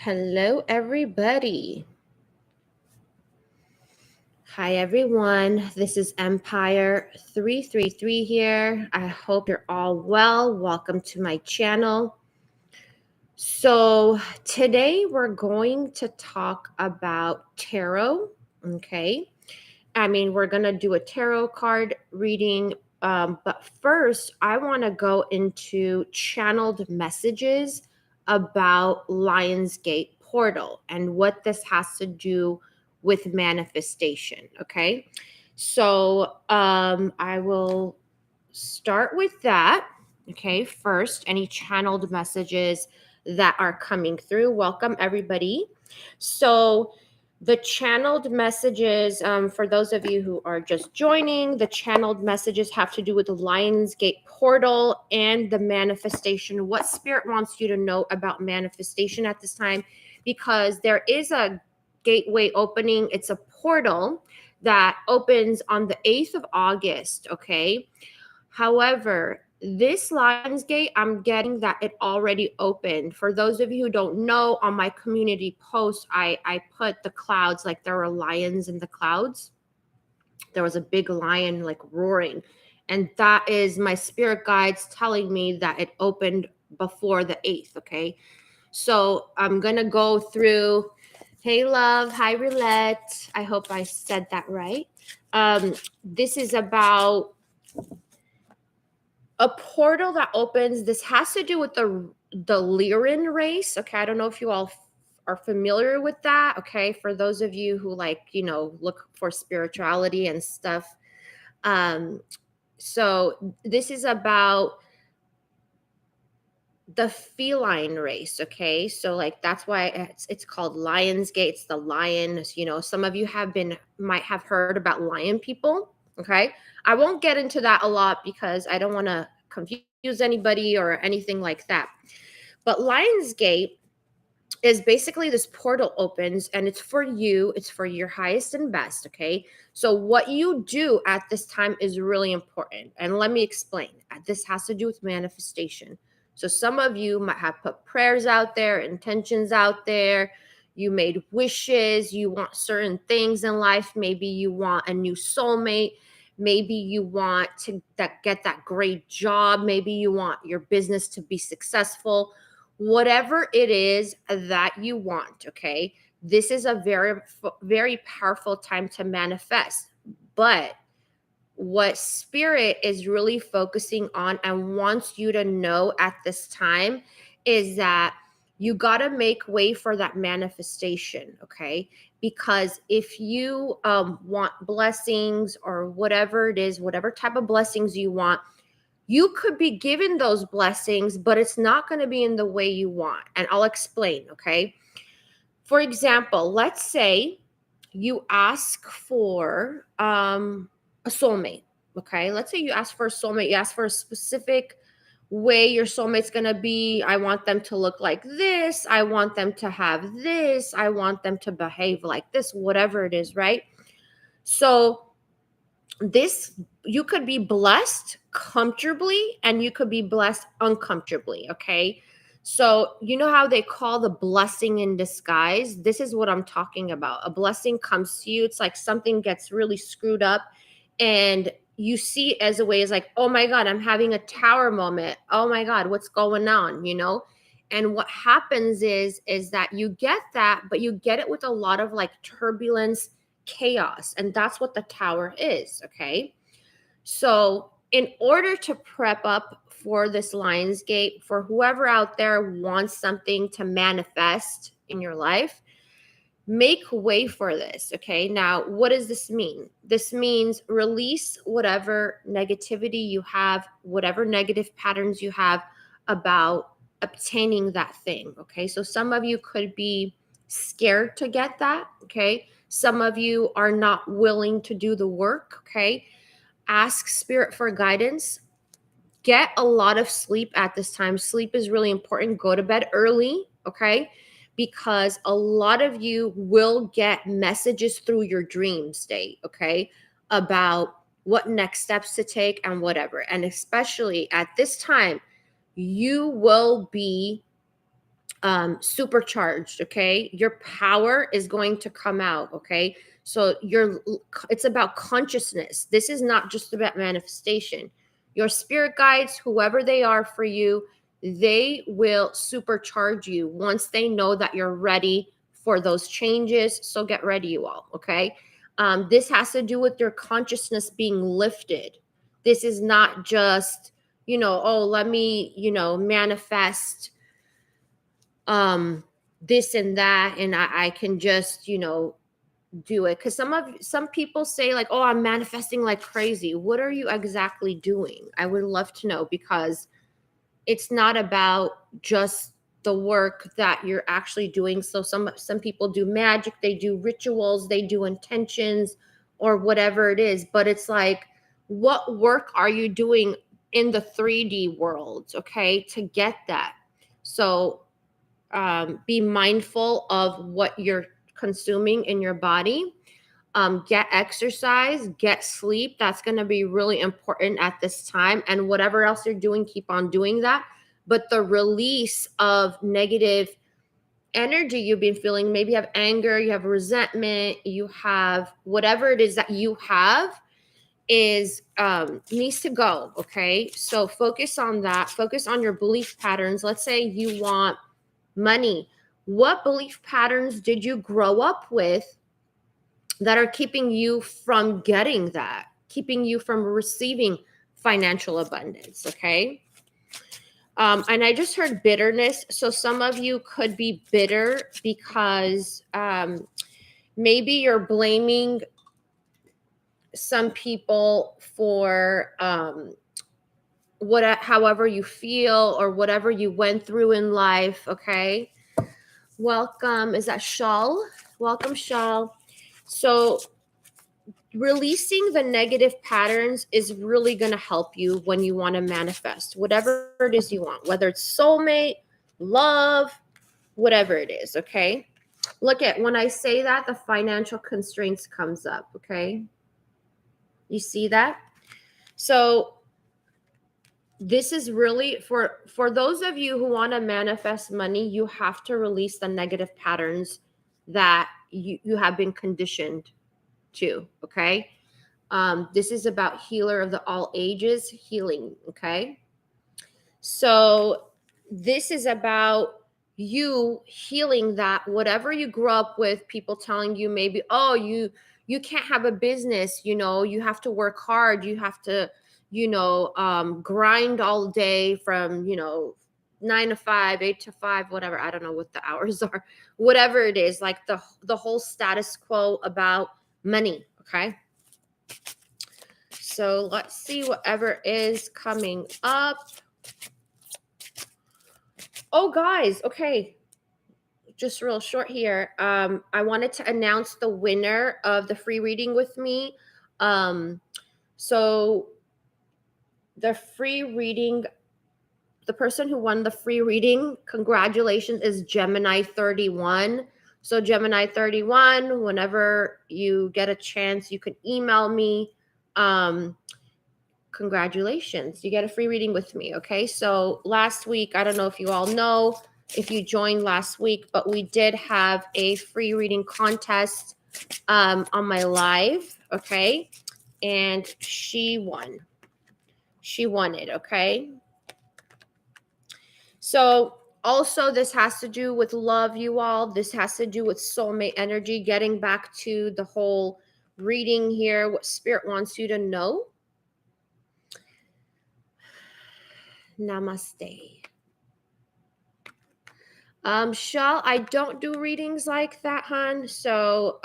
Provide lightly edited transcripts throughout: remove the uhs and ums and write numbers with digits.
Hello, everybody. Hi, everyone. This is Empire 333 here. I hope you're all well. Welcome to my channel. So, today we're going to talk about tarot. Okay. We're going to do a tarot card reading. But first, I want to go into channeled messages about Lionsgate portal and what this has to do with manifestation. Okay. So I will start with that. Okay. First, any channeled messages that are coming through. Welcome, everybody. So, the channeled messages, for those of you who are just joining, the channeled messages have to do with the Lionsgate portal and the manifestation. What spirit wants you to know about manifestation at this time? Because there is a gateway opening, it's a portal that opens on the 8th of August, okay? However, this Lionsgate, I'm getting that it already opened. For those of you who don't know, on my community post, I put the clouds, like there were lions in the clouds. There was a big lion like roaring. And that is my spirit guides telling me that it opened before the 8th, okay? So I'm going to go through. Hey, love. Hi, Roulette. I hope I said that right. This is about a portal that opens. This has to do with the Lyran race. Okay, I don't know if you all are familiar with that. Okay, for those of you who look for spirituality and stuff. Um, so this is about the feline race. Okay, so like that's why it's called Lionsgate. It's the lion. Some of you might have heard about lion people. Okay, I won't get into that a lot because I don't want to confuse anybody or anything like that. But Lionsgate is basically this portal opens and it's for you, it's for your highest and best. Okay, so what you do at this time is really important, and let me explain. This has to do with manifestation. So some of you might have put prayers out there, intentions out there, you made wishes, you want certain things in life. Maybe you want a new soulmate, maybe you want to get that great job, maybe you want your business to be successful. Whatever it is that you want, okay? This is a very, very powerful time to manifest. But what spirit is really focusing on and wants you to know at this time is that you got to make way for that manifestation, okay? Because if you want blessings or whatever it is, whatever type of blessings you want, you could be given those blessings, but it's not going to be in the way you want. And I'll explain, okay? For example, let's say you ask for a soulmate, okay? Let's say you ask for a soulmate, you ask for a specific way your soulmate's going to be. I want them to look like this. I want them to have this. I want them to behave like this, whatever it is, right? So, this, you could be blessed comfortably and you could be blessed uncomfortably, okay? So you know how they call the blessing in disguise? This is what I'm talking about. A blessing comes to you, it's like something gets really screwed up and you see it as a way, is like, oh my god, I'm having a tower moment, oh my god, what's going on? And what happens is that you get that, but you get it with a lot of like turbulence, chaos, and that's what the tower is, okay? So in order to prep up for this Lionsgate, for whoever out there wants something to manifest in your life, make way for this, okay? Now, what does this mean? This means release whatever negativity you have, whatever negative patterns you have about obtaining that thing, okay? So some of you could be scared to get that, okay? Some of you are not willing to do the work, okay? Ask spirit for guidance. Get a lot of sleep at this time. Sleep is really important. Go to bed early, okay? Because a lot of you will get messages through your dream state, okay? About what next steps to take and whatever. And especially at this time, you will be supercharged. Okay, your power is going to come out. Okay, so it's about consciousness. This is not just about manifestation. Your spirit guides, whoever they are for you, they will supercharge you once they know that you're ready for those changes. So get ready, you all. Okay, this has to do with your consciousness being lifted. This is not just, oh, let me, manifest this and that, and I can just, do it. Because some people say like, oh, I'm manifesting like crazy. What are you exactly doing? I would love to know, because it's not about just the work that you're actually doing. So some people do magic, they do rituals, they do intentions, or whatever it is, but it's like, what work are you doing in the 3D world, okay, to get that? So be mindful of what you're consuming in your body. Get exercise, get sleep. That's going to be really important at this time. And whatever else you're doing, keep on doing that. But the release of negative energy you've been feeling, maybe you have anger, you have resentment, you have whatever it is that you have, is needs to go. Okay, so focus on that. Focus on your belief patterns. Let's say you want money. What belief patterns did you grow up with that are keeping you from getting that, keeping you from receiving financial abundance? Okay. And I just heard bitterness. So some of you could be bitter because maybe you're blaming some people for however you feel or whatever you went through in life. Okay. Welcome. Is that Shawl? Welcome, Shawl. So releasing the negative patterns is really going to help you when you want to manifest whatever it is you want, whether it's soulmate, love, whatever it is. Okay. Look at, when I say that, the financial constraints comes up. Okay. You see that? So this is really for those of you who want to manifest money, you have to release the negative patterns that you have been conditioned to. Okay. This is about healer of the all ages healing. Okay. So this is about you healing that whatever you grew up with, people telling you maybe, oh, you can't have a business, you have to work hard, you have to, grind all day from, 9 to 5, 8 to 5, whatever. I don't know what the hours are, whatever it is, like the whole status quo about money. Okay. So let's see whatever is coming up. Oh, guys. Okay. Just real short here. I wanted to announce the winner of the free reading with me. So the free reading, the person who won the free reading, congratulations, is Gemini 31. So Gemini 31, whenever you get a chance, you can email me. Congratulations, you get a free reading with me. Okay, so last week, I don't know if you all know, if you joined last week, but we did have a free reading contest on my live. Okay, and she won it. Okay, so also this has to do with love, you all. This has to do with soulmate energy, getting back to the whole reading here, what spirit wants you to know. Namaste. Shal, I don't do readings like that, hon. So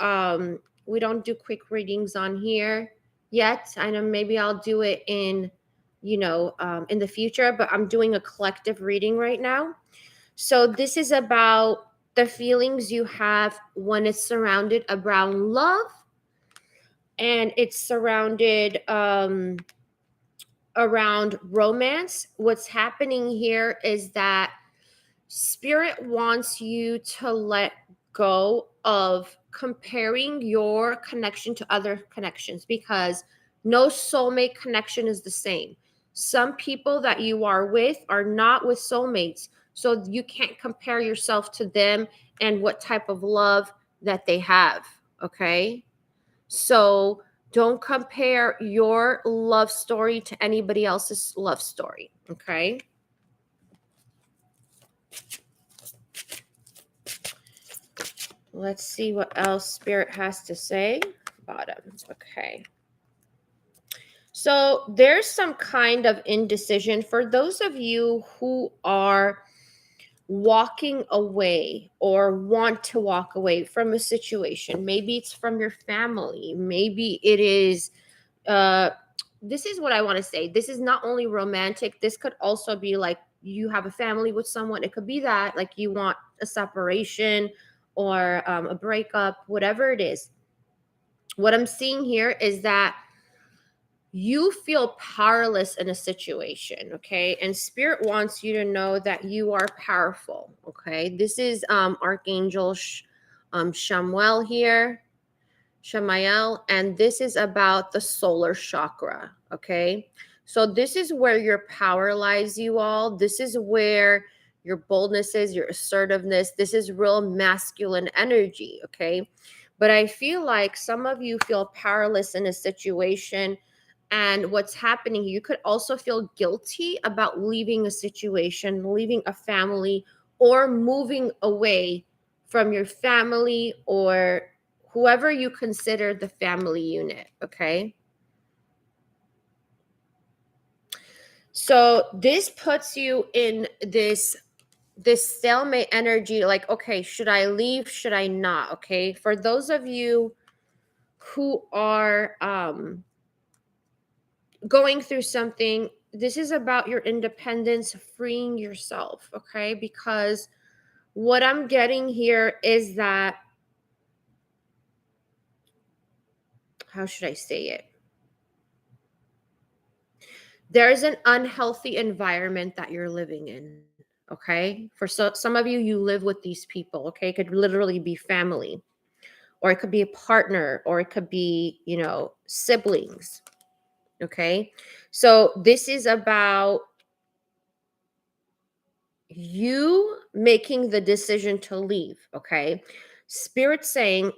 we don't do quick readings on here yet. I know maybe I'll do it in the future, but I'm doing a collective reading right now. So this is about the feelings you have when it's surrounded around love, and it's surrounded around romance. What's happening here is that Spirit wants you to let go of comparing your connection to other connections, because no soulmate connection is the same. Some people that you are with are not with soulmates. So you can't compare yourself to them and what type of love that they have. Okay. So don't compare your love story to anybody else's love story. Okay. Let's see what else Spirit has to say. Bottom. Okay. So there's some kind of indecision for those of you who are walking away or want to walk away from a situation. Maybe it's from your family. Maybe it is uh this is what I want to say. This is not only romantic. This could also be like you have a family with someone. It could be that like you want a separation or a breakup, whatever it is. What I'm seeing here is that you feel powerless in a situation, okay? And Spirit wants you to know that you are powerful, okay? This is Archangel Shamuel here, Shamael, and this is about the solar chakra, okay? So this is where your power lies, you all. This is where your boldness is, your assertiveness. This is real masculine energy, okay? But I feel like some of you feel powerless in a situation, and what's happening, you could also feel guilty about leaving a situation, leaving a family, or moving away from your family or whoever you consider the family unit, okay? So this puts you in this stalemate energy, like, okay, should I leave? Should I not? Okay. For those of you who are going through something, this is about your independence, freeing yourself, okay? Because what I'm getting here is that, how should I say it? There's an unhealthy environment that you're living in, okay? For some of you, you live with these people, okay? It could literally be family, or it could be a partner, or it could be, siblings, okay? So this is about you making the decision to leave, okay? Spirit saying,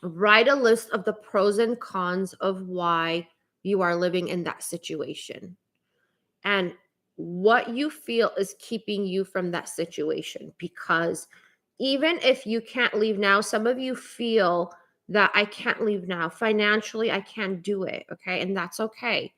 write a list of the pros and cons of why you are living in that situation and what you feel is keeping you from that situation. Because even if you can't leave now, some of you feel that I can't leave now. Financially, I can't do it, okay? And that's okay.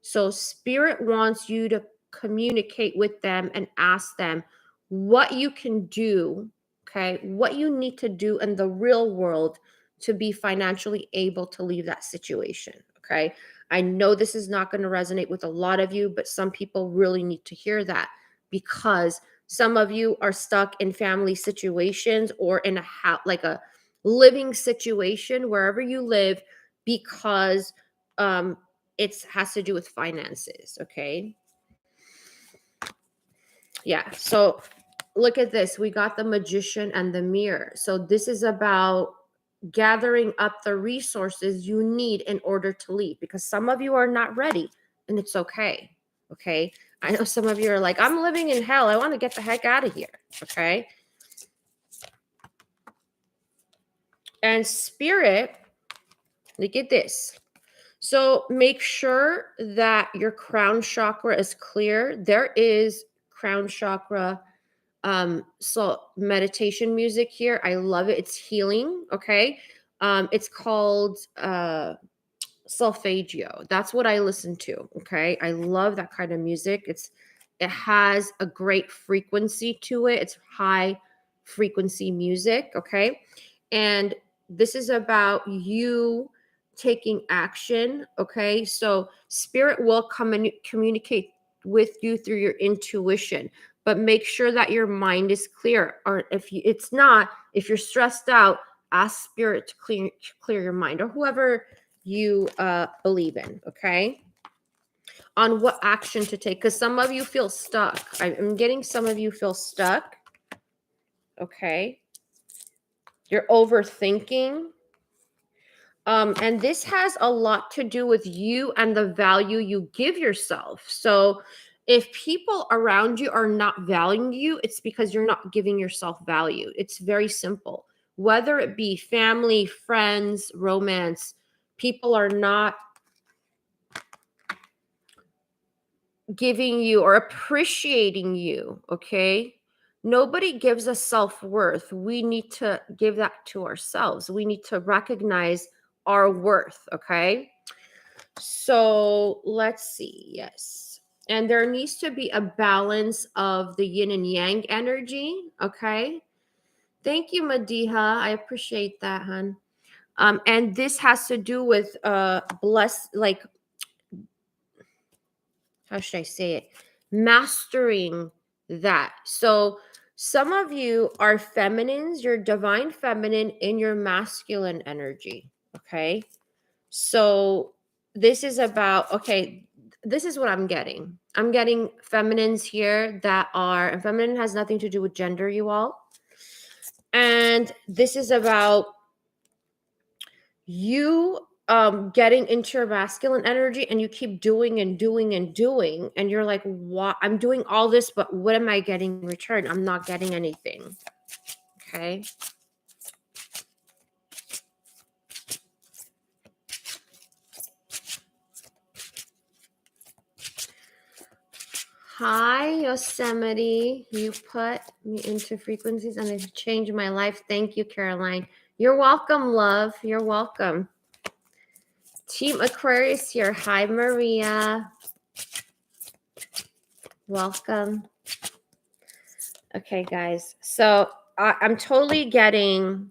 So Spirit wants you to communicate with them and ask them what you can do, okay? What you need to do in the real world to be financially able to leave that situation, okay? I know this is not going to resonate with a lot of you, but some people really need to hear that because some of you are stuck in family situations or in like a living situation wherever you live because it has to do with finances, okay? Yeah, so look at this. We got the Magician and the Mirror. So this is about gathering up the resources you need in order to leave because some of you are not ready and it's okay, okay? I know some of you are like, I'm living in hell. I want to get the heck out of here, okay? And Spirit, look at this. So make sure that your crown chakra is clear. There is crown chakra so meditation music here. I love it. It's healing, okay? It's called solfeggio. That's what I listen to, okay? I love that kind of music. It has a great frequency to it. It's high frequency music, okay? And this is about you taking action, okay? So Spirit will come and communicate with you through your intuition, but make sure that your mind is clear. Or it's not, if you're stressed out, ask Spirit to clear your mind, or whoever you believe in, okay? On what action to take, because some of you feel stuck. I'm getting some of you feel stuck, okay? You're overthinking. And this has a lot to do with you and the value you give yourself. So If people around you are not valuing you, it's because you're not giving yourself value. It's very simple. Whether it be family, friends, romance, people are not giving you or appreciating you, okay? Nobody gives us self-worth. We need to give that to ourselves. We need to recognize our worth, okay? So let's see. Yes. And there needs to be a balance of the yin and yang energy, okay? Thank you, Madiha. I appreciate that, hon. And this has to do with like, how should I say it? Mastering that. So some of you are feminines, you're divine feminine in your masculine energy. Okay. So this is about, okay, this is what I'm getting. I'm getting feminines here that are, and feminine has nothing to do with gender, you all. And this is about you getting into your masculine energy, and you keep doing and doing and doing, and you're like, what? I'm doing all this, but what am I getting in return? I'm not getting anything. Okay. Hi, Yosemite. You put me into frequencies and it's changed my life. Thank you, Caroline. You're welcome, love. You're welcome. Team Aquarius here. Hi, Maria. Welcome. Okay, guys. So I'm totally getting.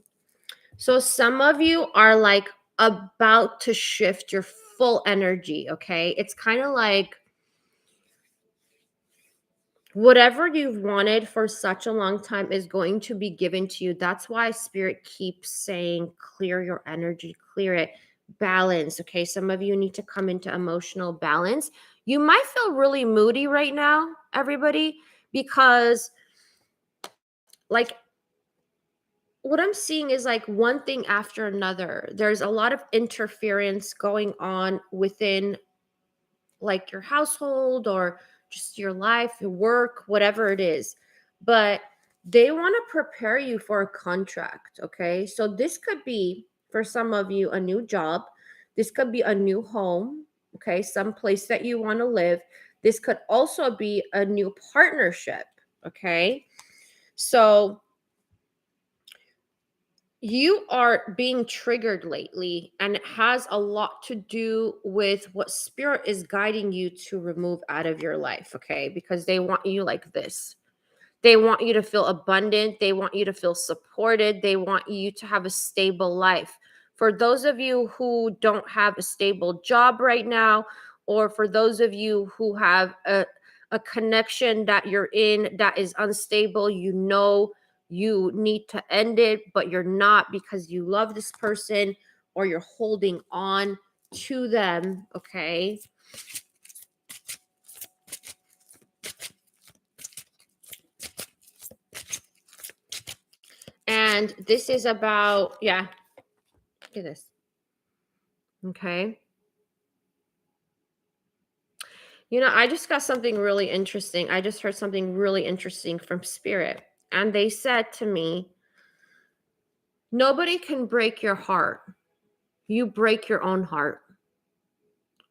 So some of you are like about to shift your full energy. Okay. It's kind of like whatever you've wanted for such a long time is going to be given to you. That's why Spirit keeps saying, clear your energy, clear it, balance. Okay. Some of you need to come into emotional balance. You might feel really moody right now, everybody, because like what I'm seeing is like one thing after another. There's a lot of interference going on within like your household or just your life, your work, whatever it is. But they want to prepare you for a contract, okay? So this could be for some of you a new job. This could be a new home, okay? Some place that you want to live. This could also be a new partnership, okay? So you are being triggered lately, and it has a lot to do with what spirit is guiding you to remove out of your life, okay? Because they want you like this. They want you to feel abundant, they want you to feel supported, they want you to have a stable life. For those of you who don't have a stable job right now, or for those of you who have a connection that you're in that is unstable, you know you need to end it, but you're not because you love this person or you're holding on to them, okay? And this is about, yeah, look at this. Okay. You know, I just got something really interesting. I just heard something really interesting from Spirit. And they said to me, nobody can break your heart. You break your own heart.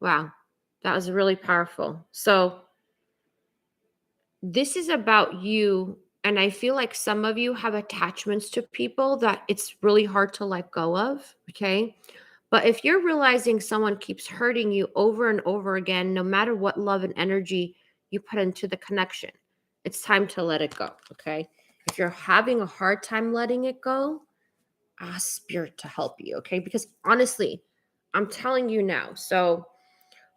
Wow. That was really powerful. So, this is about you. And I feel like some of you have attachments to people that it's really hard to let go of. Okay. But if you're realizing someone keeps hurting you over and over again, no matter what love and energy you put into the connection, it's time to let it go. Okay. If you're having a hard time letting it go, ask spirit to help you. Okay. Because honestly, I'm telling you now. So,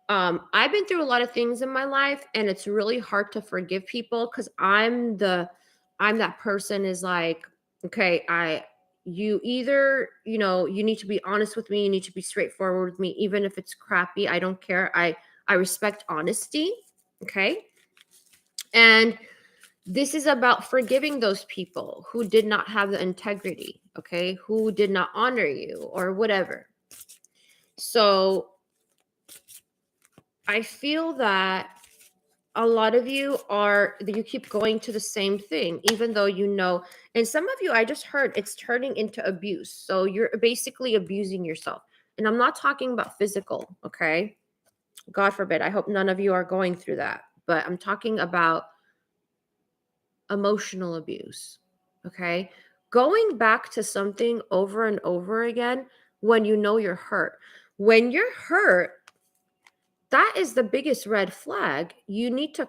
I've been through a lot of things in my life, and it's really hard to forgive people because I'm that person is like, okay, you either, you need to be honest with me, you need to be straightforward with me, even if it's crappy. I don't care. I respect honesty. Okay. And this is about forgiving those people who did not have the integrity, okay, who did not honor you or whatever. So I feel that a lot of you you keep going to the same thing, even though you know, and some of you, I just heard it's turning into abuse. So you're basically abusing yourself. And I'm not talking about physical, okay? God forbid. I hope none of you are going through that. But I'm talking about emotional abuse, okay? Going back to something over and over again when you know you're hurt. When you're hurt, that is the biggest red flag. You need to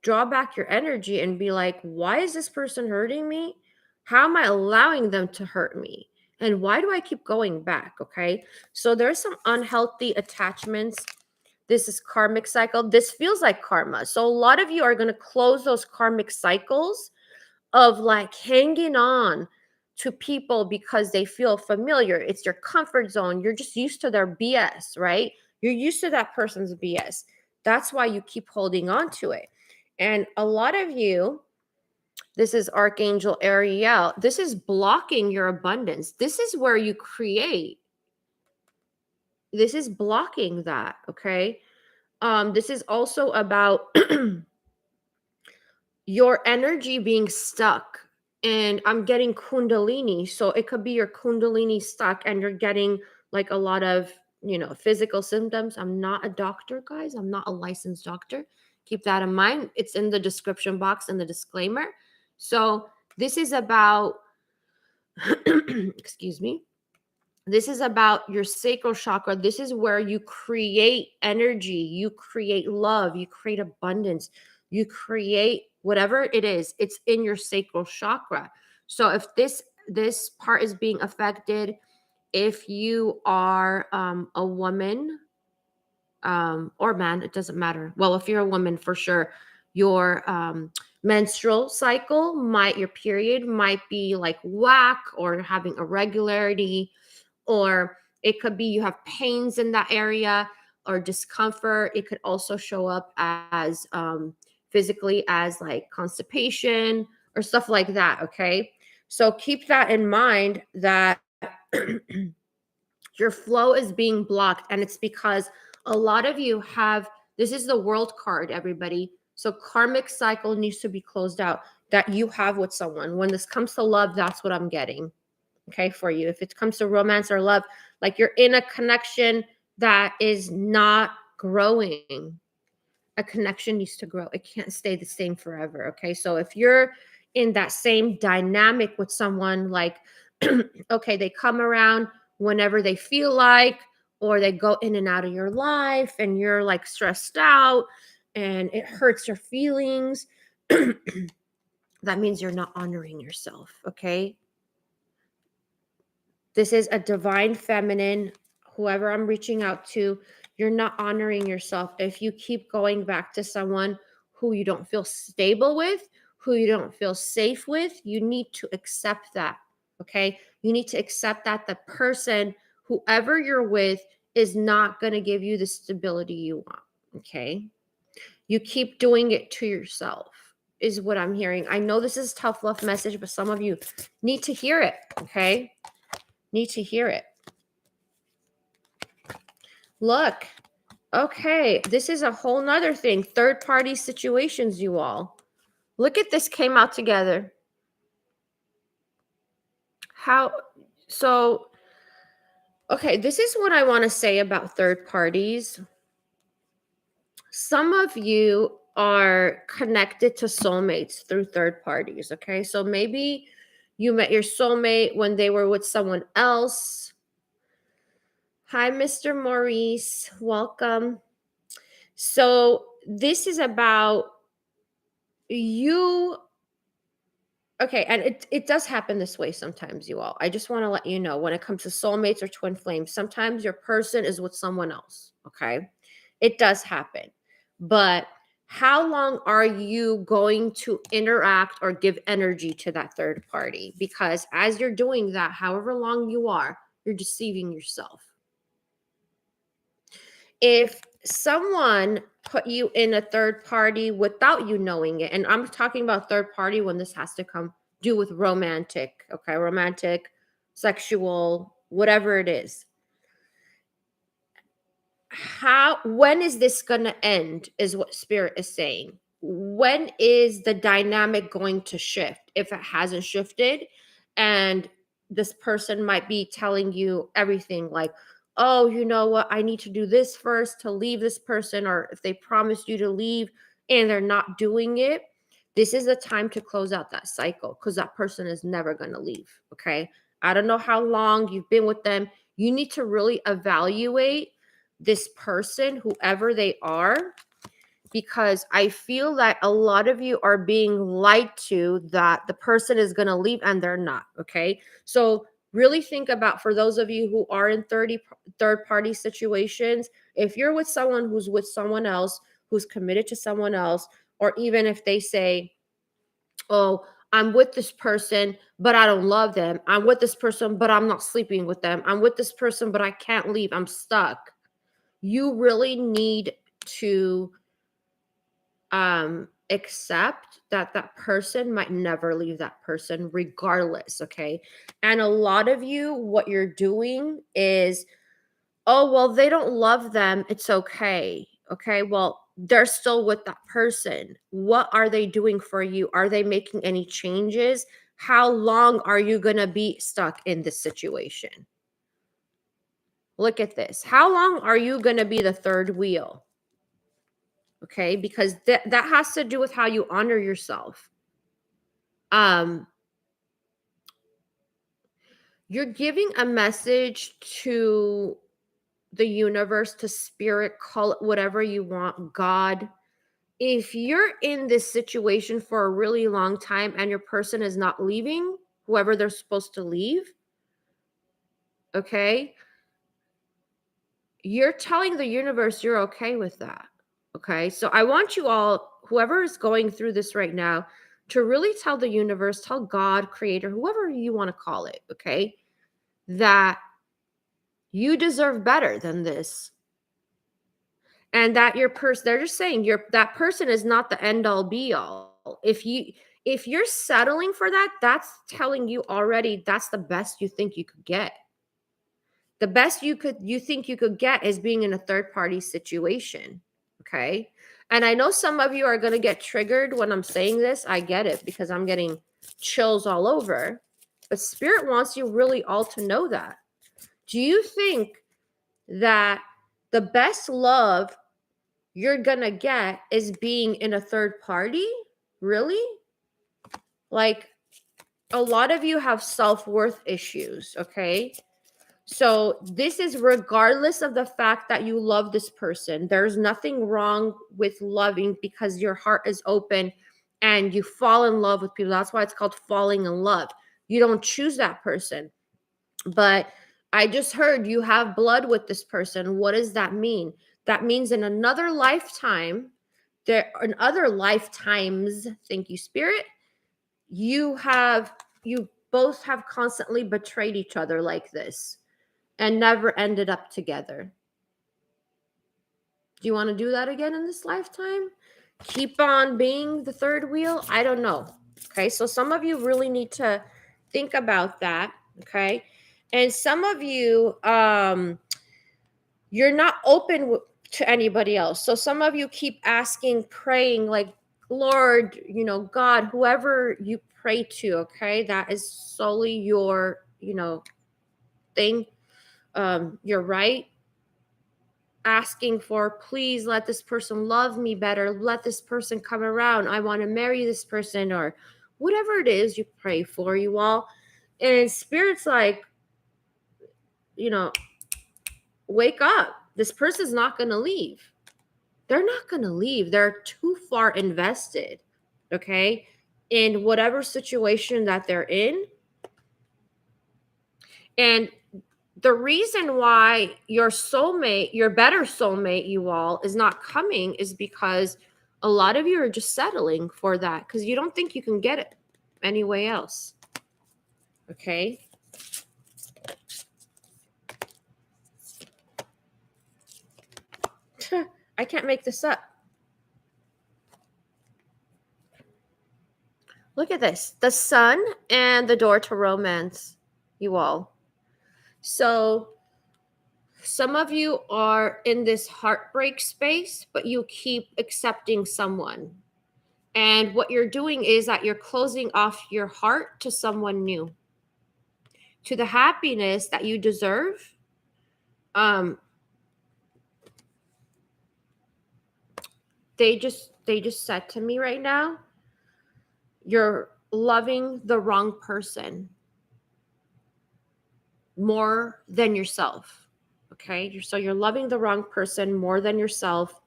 draw back your energy and be like, why is this person hurting me? How am I allowing them to hurt me? And why do I keep going back? Okay. So there's some unhealthy attachments. This is karmic cycle. This feels like karma. So a lot of you are going to close those karmic cycles of like hanging on to people because they feel familiar. It's your comfort zone. You're just used to their BS, right? You're used to that person's BS. That's why you keep holding on to it. And a lot of you, this is Archangel Ariel, this is blocking your abundance. This is where you create. This is blocking that, okay? This is also about your energy being stuck. And I'm getting kundalini. So it could be your kundalini stuck and you're getting like a lot of, physical symptoms. I'm not a doctor, guys. I'm not a licensed doctor. Keep that in mind. It's in the description box and the disclaimer. So this is about, excuse me. This is about your sacral chakra. This is where you create energy, you create love, you create abundance, you create whatever it is. It's in your sacral chakra. So if this part is being affected, if you are a woman or man, it doesn't matter. Well, if you're a woman, for sure, your menstrual cycle your period might be like whack or having irregularity, or it could be you have pains in that area or discomfort. It could also show up as physically as like constipation or stuff like that. Okay. So keep that in mind that your flow is being blocked. And it's because a lot of you have this is the world card, everybody. So karmic cycle needs to be closed out that you have with someone. When this comes to love, that's what I'm getting. Okay, for you. If it comes to romance or love, like you're in a connection that is not growing. A connection needs to grow. It can't stay the same forever. Okay. So if you're in that same dynamic with someone, like, okay, they come around whenever they feel like, or they go in and out of your life and you're like stressed out and it hurts your feelings, that means you're not honoring yourself. Okay. This is a divine feminine, whoever I'm reaching out to, you're not honoring yourself. If you keep going back to someone who you don't feel stable with, who you don't feel safe with, you need to accept that. Okay. You need to accept that the person, whoever you're with, is not going to give you the stability you want. Okay. You keep doing it to yourself, is what I'm hearing. I know this is tough love message, but some of you need to hear it. Okay. Need to hear it. Look, okay, this is a whole nother thing. Third party situations, you all. Look at this came out together. So, okay, this is what I want to say about third parties. Some of you are connected to soulmates through third parties, okay? So maybe you met your soulmate when they were with someone else. Hi, Mr. Maurice. Welcome. So this is about you. Okay, and it does happen this way sometimes, you all. I just want to let you know, when it comes to soulmates or twin flames, sometimes your person is with someone else. Okay. It does happen. But how long are you going to interact or give energy to that third party? Because as you're doing that, however long you are, you're deceiving yourself. If someone put you in a third party without you knowing it, and I'm talking about third party when this has to do with romantic, okay, romantic, sexual, whatever it is. when is this going to end is what spirit is saying. When is the dynamic going to shift? If it hasn't shifted, and this person might be telling you everything like, oh, you know what, I need to do this first to leave this person, or if they promised you to leave and they're not doing it, this is the time to close out that cycle, because that person is never going to leave. Okay, I don't know how long you've been with them. You need to really evaluate this person, whoever they are, because I feel that a lot of you are being lied to that the person is going to leave and they're not. Okay. So really think about, for those of you who are in third party situations, if you're with someone who's with someone else, who's committed to someone else, or even if they say, oh, I'm with this person, but I don't love them. I'm with this person, but I'm not sleeping with them. I'm with this person, but I can't leave. I'm stuck. You really need to accept that that person might never leave that person regardless. Okay, and a lot of you, what you're doing is, oh well, they don't love them, it's okay. Okay, well, they're still with that person. What are they doing for you? Are they making any changes? How long are you gonna be stuck in this situation? Look at this. How long are you gonna be the third wheel? Okay, because that has to do with how you honor yourself. um you're giving a message to the universe, to spirit, call it whatever you want, God. If you're in this situation for a really long time and your person is not leaving, whoever they're supposed to leave, okay, you're telling the universe you're okay with that. Okay. So I want you all, whoever is going through this right now, to really tell the universe, tell God, creator, whoever you want to call it, okay, that you deserve better than this. And that your person, they're just saying that person is not the end all be all. If you're settling for that, that's telling you already that's the best you think you could get. The best you think you could get is being in a third party situation. Okay. And I know some of you are going to get triggered when I'm saying this. I get it, because I'm getting chills all over. But spirit wants you really all to know that. Do you think that the best love you're going to get is being in a third party? Really? Like, a lot of you have self-worth issues, okay? So this is regardless of the fact that you love this person. There's nothing wrong with loving, because your heart is open and you fall in love with people. That's why it's called falling in love. You don't choose that person. But I just heard you have blood with this person. What does that mean? That means in another lifetime, in other lifetimes, thank you, spirit, you both have constantly betrayed each other like this and never ended up together. Do you want to do that again in this lifetime? Keep on being the third wheel? I don't know. Okay, so some of you really need to think about that. Okay, and some of you, you're not open to anybody else. So some of you keep asking, praying, like, Lord, God, whoever you pray to, okay, that is solely your, thing. You're right. Asking for, please let this person love me better. Let this person come around. I want to marry this person, or whatever it is you pray for, you all. And spirit's like, you know, wake up. This person's not going to leave. They're not going to leave. They're too far invested, okay, in whatever situation that they're in. And the reason why your soulmate, your better soulmate, you all, is not coming is because a lot of you are just settling for that because you don't think you can get it any way else. Okay. I can't make this up. Look at this. The sun and the door to romance, you all. So Some of you are in this heartbreak space, but you keep accepting someone. And what you're doing is that you're closing off your heart to someone new, to the happiness that you deserve. They just said to me right now, you're loving the wrong person more than yourself. Okay? So you're loving the wrong person more than yourself,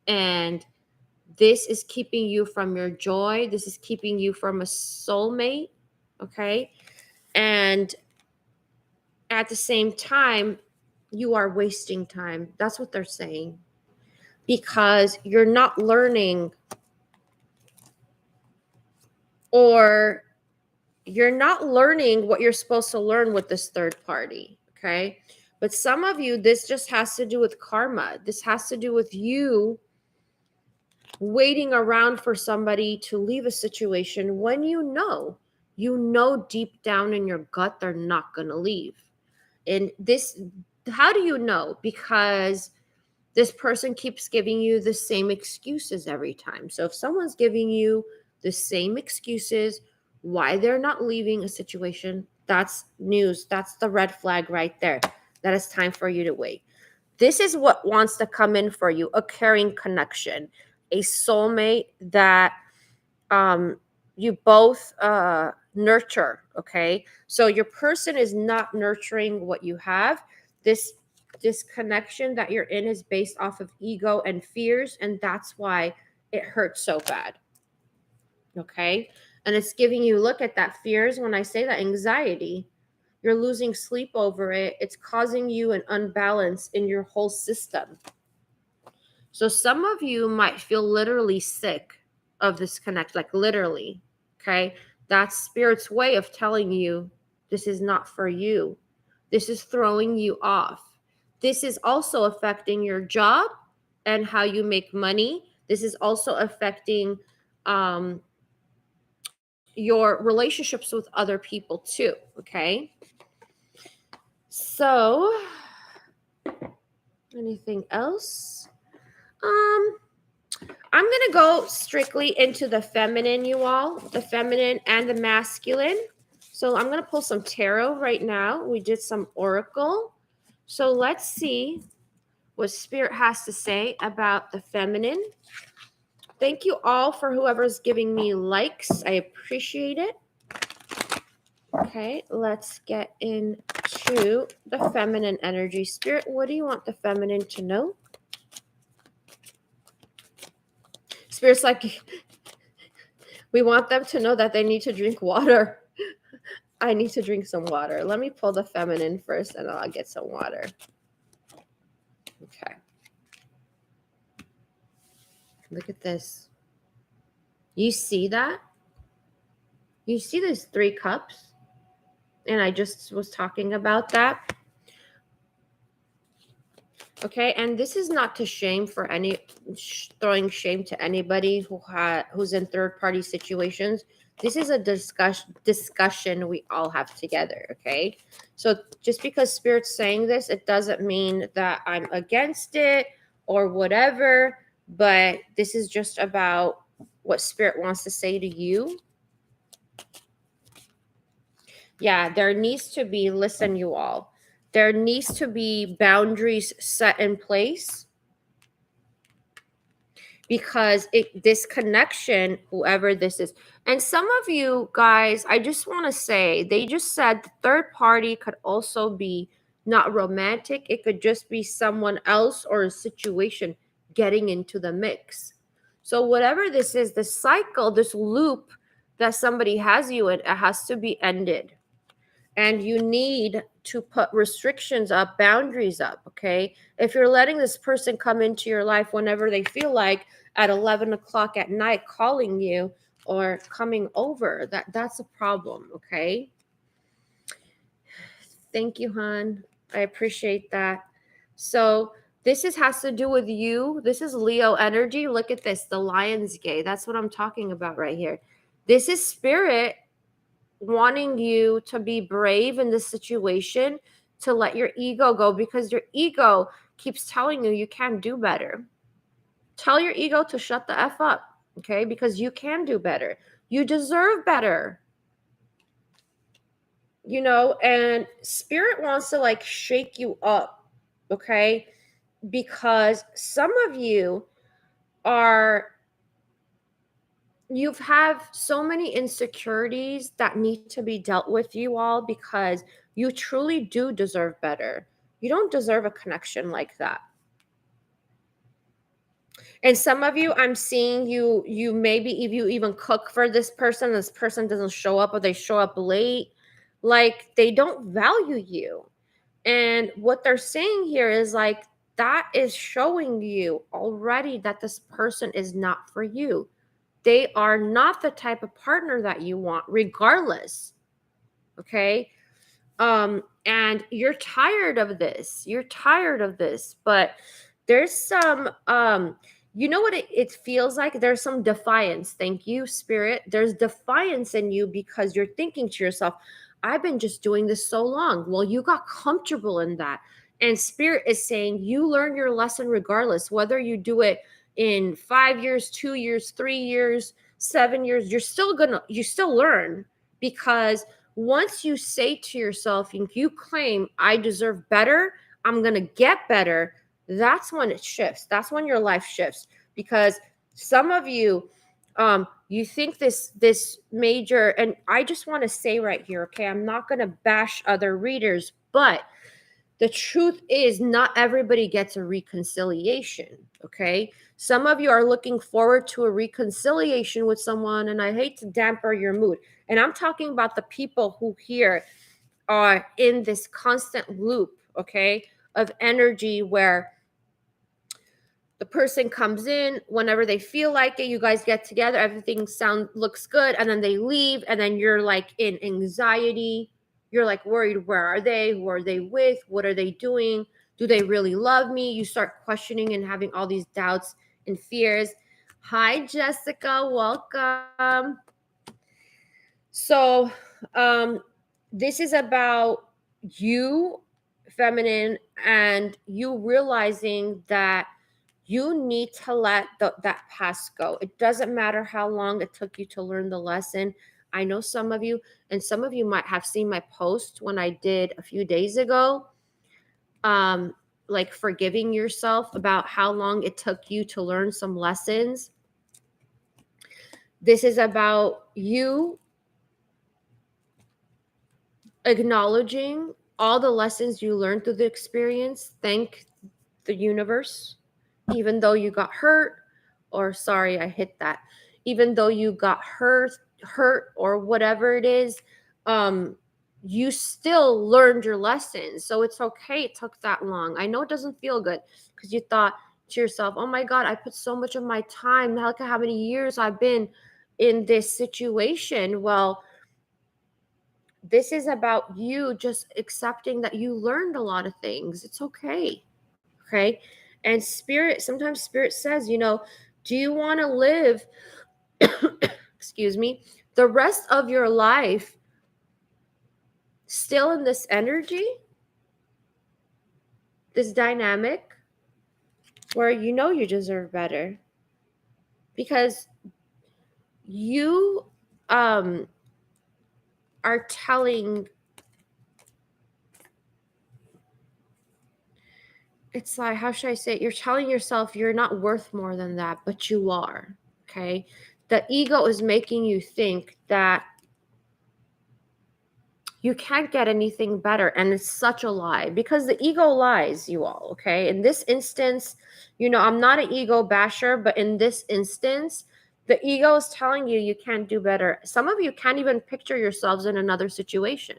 and this is keeping you from your joy. This is keeping you from a soulmate. Okay? And at the same time, you are wasting time. That's what they're saying. Because you're not learning, or you're not learning what you're supposed to learn with this third party. Okay? But some of you, this just has to do with karma. This has to do with you waiting around for somebody to leave a situation when you know deep down in your gut they're not going to leave. And this, how do you know? Because this person keeps giving you the same excuses every time. So if someone's giving you the same excuses why they're not leaving a situation, that's news. That's the red flag right there. That it's time for you to wait. This is what wants to come in for you: a caring connection, a soulmate that you both nurture. Okay, so your person is not nurturing what you have. This connection that you're in is based off of ego and fears, and that's why it hurts so bad. Okay, and it's giving you, look at that, fears. When I say that, anxiety, you're losing sleep over it. It's causing you an unbalance in your whole system. So some of you might feel literally sick of this connect, like literally. Okay, that's spirit's way of telling you this is not for you. This is throwing you off. This is also affecting your job and how you make money. This is also affecting your relationships with other people too. Okay, so anything else? I'm going to go strictly into the feminine, you all, the feminine and the masculine. So I'm going to pull some tarot right now. We did some oracle. So let's see what spirit has to say about the feminine. Thank you all for whoever's giving me likes. I appreciate it. Okay, let's get into the feminine energy. Spirit, what do you want the feminine to know? Spirit's like, we want them to know that they need to drink water. I need to drink some water. Let me pull the feminine first and I'll get some water. Okay. Look at this. You see that? You see these 3 cups? And I just was talking about that. Okay, and this is not to shame for any, throwing shame to anybody who's in third-party situations. This is a discussion we all have together, okay? So just because Spirit's saying this, it doesn't mean that I'm against it or whatever, but this is just about what Spirit wants to say to you. Yeah, there needs to be, listen, you all, there needs to be boundaries set in place, because this connection, whoever this is, and some of you guys, I just want to say, they just said the third party could also be not romantic. It could just be someone else or a situation getting into the mix. So whatever this is, the cycle, this loop that somebody has you in, it has to be ended. And you need to put restrictions up, boundaries up, okay? If you're letting this person come into your life whenever they feel like, at 11 o'clock at night, calling you or coming over, that's a problem, okay? Thank you, hon. I appreciate that. So this has to do with you. This is Leo energy. Look at this, the Lionsgate. That's what I'm talking about right here. This is Spirit wanting you to be brave in this situation. to let your ego go, because your ego keeps telling you you can't do better. Tell your ego to shut the F up, okay? Because you can do better. You deserve better. You know, and spirit wants to like shake you up, okay? Because some of you are, you've have so many insecurities that need to be dealt with, you all, because you truly do deserve better. You don't deserve a connection like that. And some of you, I'm seeing you maybe if you even cook for this person doesn't show up, or they show up late, like they don't value you. And what they're saying here is like, that is showing you already that this person is not for you. They are not the type of partner that you want, regardless. Okay. And you're tired of this. You're tired of this, but there's some, you know what it feels like? There's some defiance. Thank you, spirit. There's defiance in you because you're thinking to yourself, I've been just doing this so long. Well, you got comfortable in that. And spirit is saying you learn your lesson regardless, whether you do it in 5 years, 2 years, 3 years, 7 years, you still learn, because once you say to yourself and you claim, I deserve better, I'm going to get better, that's when it shifts. That's when your life shifts. Because some of you, you think this major, and I just want to say right here, okay, I'm not going to bash other readers, but the truth is not everybody gets a reconciliation, okay? Some of you are looking forward to a reconciliation with someone, and I hate to damper your mood. And I'm talking about the people who here are in this constant loop, okay, of energy where the person comes in whenever they feel like it, you guys get together, everything looks good, and then they leave, and then you're like in anxiety. You're like worried, where are they? Who are they with? What are they doing? Do they really love me? You start questioning and having all these doubts and fears. Hi, Jessica, welcome. So, this is about you, feminine, and you realizing that you need to let that past go. It doesn't matter how long it took you to learn the lesson. I know some of you, and some of you might have seen my post when I did a few days ago, like forgiving yourself about how long it took you to learn some lessons. This is about you acknowledging all the lessons you learned through the experience. Thank the universe. Even though you got hurt, or sorry, I hit that. Even though you got hurt or whatever it is, you still learned your lessons. So it's okay it took that long. I know it doesn't feel good because you thought to yourself, oh my God, I put so much of my time. Look at how many years I've been in this situation. Well, this is about you just accepting that you learned a lot of things. It's okay. Okay. And spirit, sometimes spirit says, do you want to live, excuse me, the rest of your life still in this energy, this dynamic where you deserve better? Because you are telling, it's like, how should I say it? You're telling yourself you're not worth more than that, but you are. Okay. The ego is making you think that you can't get anything better. And it's such a lie, because the ego lies, you all. Okay. In this instance, I'm not an ego basher, but in this instance, the ego is telling you can't do better. Some of you can't even picture yourselves in another situation.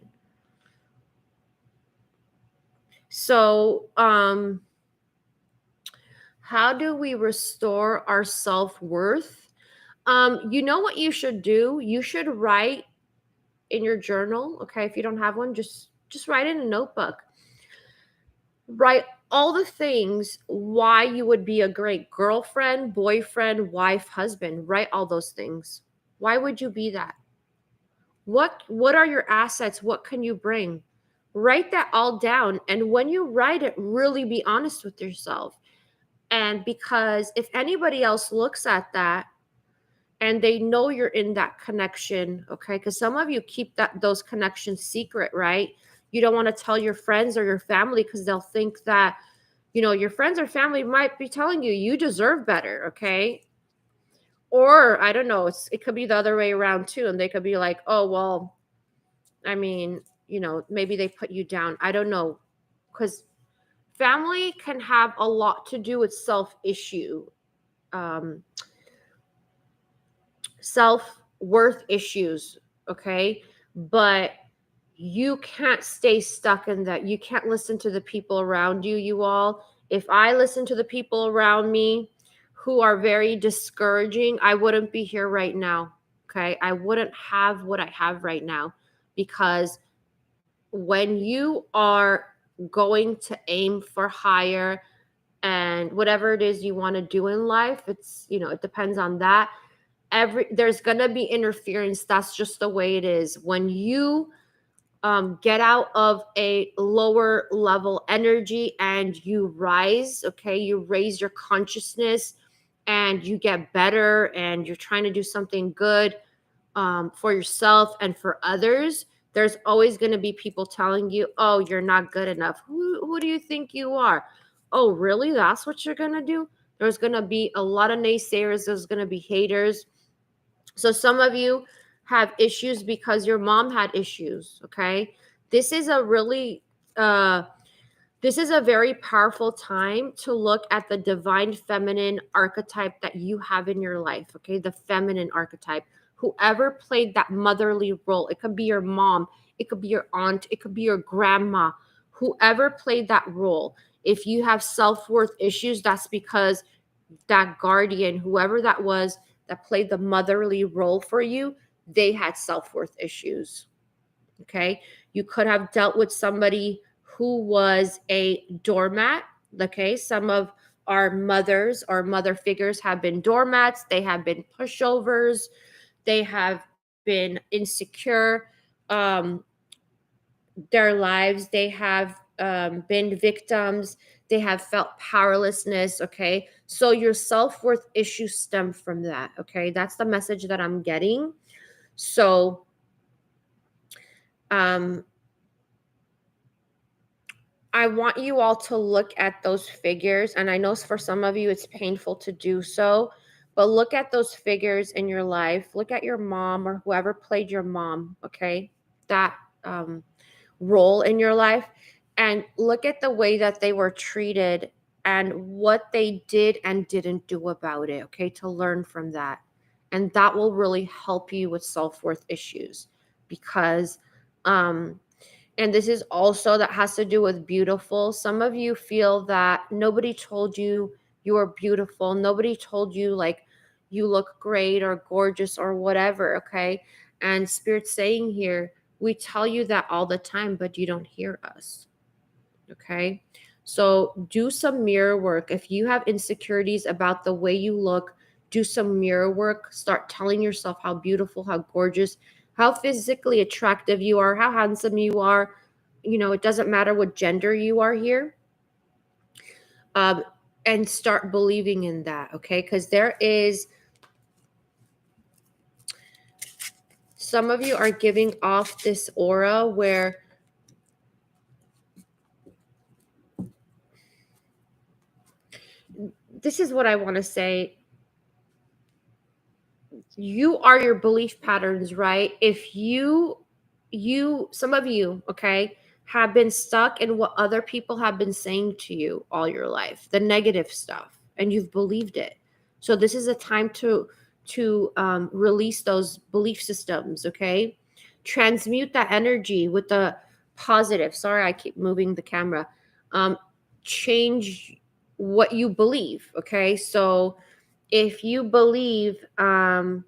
So, how do we restore our self-worth? You know what you should do? You should write in your journal. Okay. If you don't have one, just write in a notebook. Write all the things why you would be a great girlfriend, boyfriend, wife, husband. Write all those things. Why would you be that? What are your assets? What can you bring? Write that all down. And when you write it, really be honest with yourself. And because if anybody else looks at that and they know you're in that connection, okay, because some of you keep those connections secret, right? You don't want to tell your friends or your family because they'll think that, your friends or family might be telling you you deserve better, okay? Or I don't know, it could be the other way around too. And they could be like, oh, well, I mean, maybe they put you down. I don't know. Because family can have a lot to do with um, self-worth issues, okay? But you can't stay stuck in that. You can't listen to the people around you, you all. If I listen to the people around me who are very discouraging, I wouldn't be here right now, okay? I wouldn't have what I have right now, because when you are going to aim for higher and whatever it is you want to do in life, it depends on that. There's going to be interference. That's just the way it is. When you get out of a lower level energy and you rise, okay, you raise your consciousness and you get better and you're trying to do something good for yourself and for others, there's always going to be people telling you, oh, you're not good enough. Who do you think you are? Oh, really? That's what you're going to do? There's going to be a lot of naysayers. There's going to be haters. So some of you have issues because your mom had issues, okay? This is a really this is a very powerful time to look at the divine feminine archetype that you have in your life, okay? The feminine archetype. Whoever played that motherly role, it could be your mom, it could be your aunt, it could be your grandma, whoever played that role. If you have self-worth issues, that's because that guardian, whoever that was that played the motherly role for you, they had self-worth issues. Okay. You could have dealt with somebody who was a doormat. Okay. Some of our mothers or mother figures have been doormats. They have been pushovers. They have been insecure. Their lives, they have been victims. They have felt powerlessness. Okay. So your self-worth issues stem from that. Okay. That's the message that I'm getting. So, I want you all to look at those figures. And I know for some of you, it's painful to do so, but look at those figures in your life. Look at your mom or whoever played your mom. Okay. That role in your life, and look at the way that they were treated and what they did and didn't do about it. Okay. To learn from that. And that will really help you with self-worth issues because, and this is also that has to do with beautiful. Some of you feel that nobody told you you are beautiful. Nobody told you like you look great or gorgeous or whatever. Okay. And Spirit's saying here, we tell you that all the time, but you don't hear us. Okay. So do some mirror work. If you have insecurities about the way you look, do some mirror work. Start telling yourself how beautiful, how gorgeous, how physically attractive you are, how handsome you are. It doesn't matter what gender you are here. And start believing in that. Okay. Because some of you are giving off this aura where this is what I want to say. You are your belief patterns, right? If some of you, okay, have been stuck in what other people have been saying to you all your life, the negative stuff, and you've believed it. So this is a time to release those belief systems, okay? Transmute that energy with the positive. Sorry, I keep moving the camera. Change what you believe, okay? So if you believe and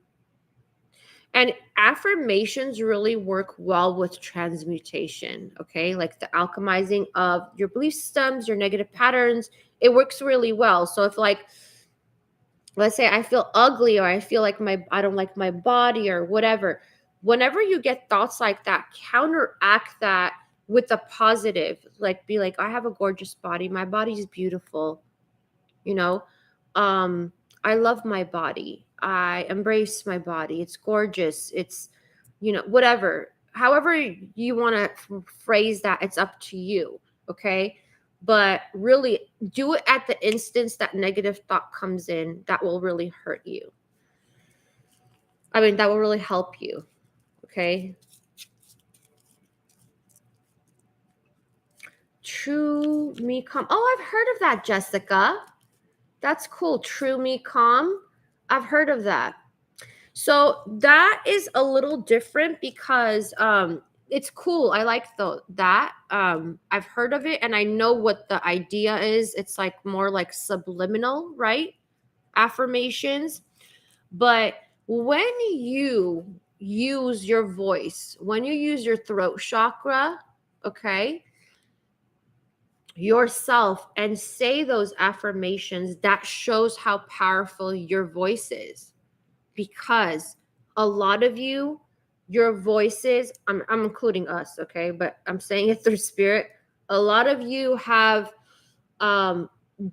affirmations really work well with transmutation, okay? Like the alchemizing of your belief systems, your negative patterns, it works really well. So if like let's say I feel ugly or I feel like I don't like my body or whatever, whenever you get thoughts like that, counteract that with the positive, like be like, I have a gorgeous body. My body's beautiful. You know, I love my body. I embrace my body. It's gorgeous. It's, whatever. However you want to phrase that, it's up to you. Okay. But really do it at the instance that negative thought comes in. That will really hurt you. I mean, that will really help you. Okay. True me calm. Oh, I've heard of that, Jessica. That's cool. True me calm. I've heard of that. So that is a little different because it's cool. I like that. I've heard of it and I know what the idea is. It's like more like subliminal, right? Affirmations. But when you use your voice, when you use your throat chakra, okay, yourself and say those affirmations, that shows how powerful your voice is. Because a lot of you, your voices, I'm including us, okay, but I'm saying it through spirit. A lot of you have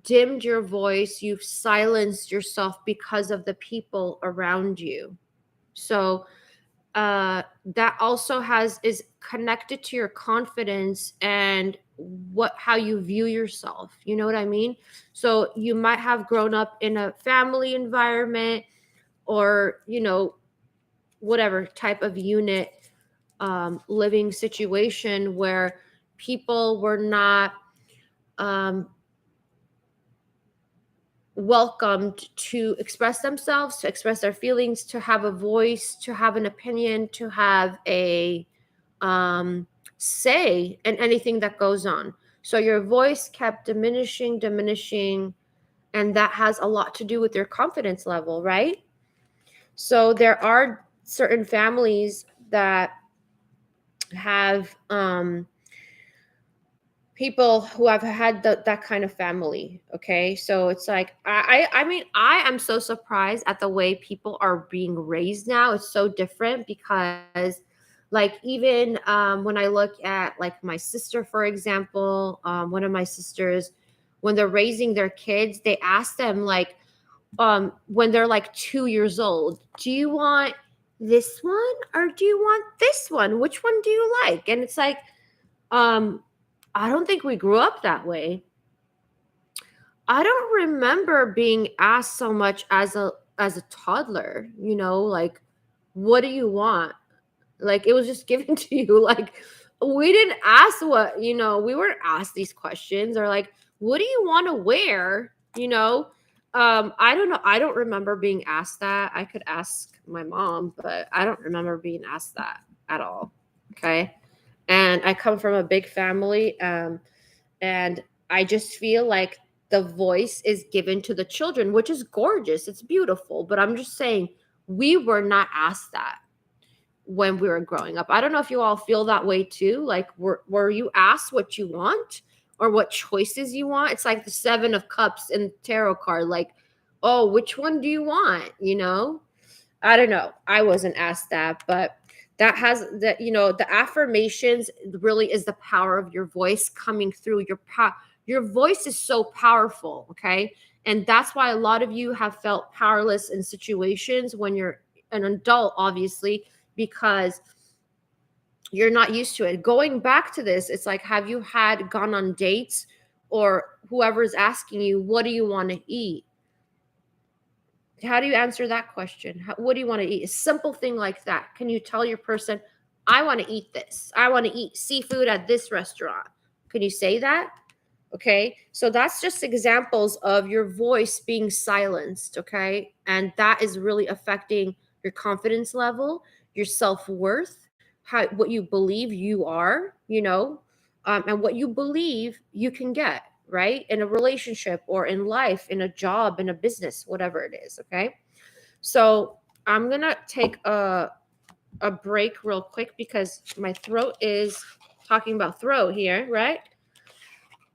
dimmed your voice, you've silenced yourself because of the people around you. So that also is connected to your confidence and how you view yourself. You know what I mean? So you might have grown up in a family environment, or whatever type of unit, living situation where people were not welcomed to express themselves, to express their feelings, to have a voice, to have an opinion, to have a say in anything that goes on. So your voice kept diminishing, and that has a lot to do with your confidence level, right? So there are certain families that have people who have had that kind of family. Okay, so it's like I mean, I am so surprised at the way people are being raised now. It's so different because, like, even when I look at like my sister, for example, one of my sisters, when they're raising their kids, they ask them like, when they're like 2 years old, do you want this one or do you want this one? Which one do you like? And it's like, I don't think we grew up that way. I don't remember being asked so much as a toddler, like, what do you want? Like, it was just given to you. Like, we didn't ask we weren't asked these questions, or like, what do you want to wear? I don't know. I don't remember being asked that. I could ask my mom, but I don't remember being asked that at all. Okay. And I come from a big family. And I just feel like the voice is given to the children, which is gorgeous. It's beautiful. But I'm just saying, we were not asked that when we were growing up. I don't know if you all feel that way too. Like, were you asked what you want or what choices you want? It's like the 7 of Cups in tarot card. Like, oh, which one do you want? I don't know. I wasn't asked that, but that has that, the affirmations really is the power of your voice coming through. Your voice is so powerful. Okay. And that's why a lot of you have felt powerless in situations when you're an adult, obviously, because you're not used to it. Going back to this, it's like, have you gone on dates, or whoever's asking you, what do you want to eat? How do you answer that question? What do you want to eat? A simple thing like that. Can you tell your person, I want to eat this. I want to eat seafood at this restaurant. Can you say that? Okay. So that's just examples of your voice being silenced. Okay. And that is really affecting your confidence level, your self-worth, what you believe you are, and what you believe you can get, right? In a relationship, or in life, in a job, in a business, whatever it is. Okay. So I'm going to take a break real quick because my throat is talking about throat here, right?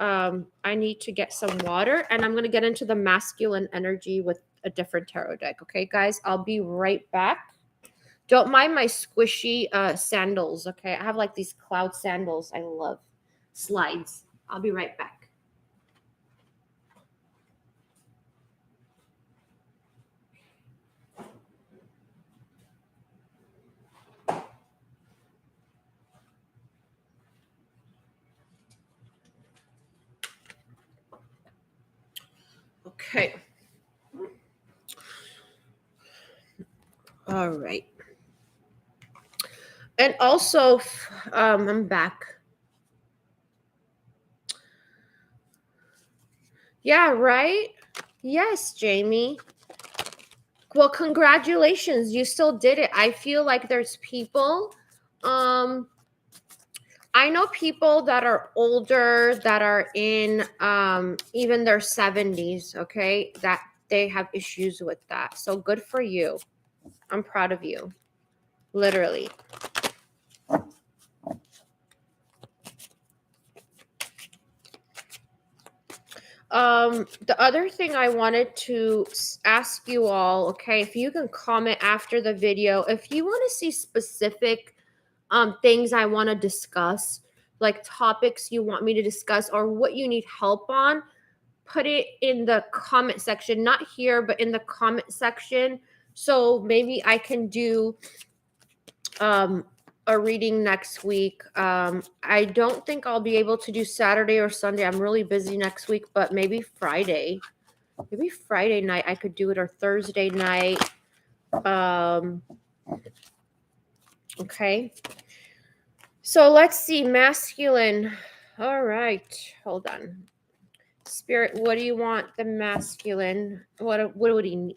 I need to get some water, and I'm going to get into the masculine energy with a different tarot deck. Okay, guys, I'll be right back. Don't mind my squishy sandals, okay? I have like these cloud sandals. I love slides. I'll be right back. Okay. All right. And also, I'm back. Yeah, right? Yes, Jamie. Well, congratulations. You still did it. I feel like there's people, I know people that are older that are in even their 70s, okay? That they have issues with that. So good for you. I'm proud of you. Literally. The other thing I wanted to ask you all, okay, if you can comment after the video, if you want to see specific things I want to discuss, like topics you want me to discuss or what you need help on, put it in the comment section, not here, but in the comment section. So maybe I can do a reading next week. I don't think I'll be able to do Saturday or Sunday. I'm really busy next week, but maybe Friday. Maybe Friday night I could do it, or Thursday night. Okay. So let's see, masculine. All right, hold on. Spirit, what do you want the masculine? What do we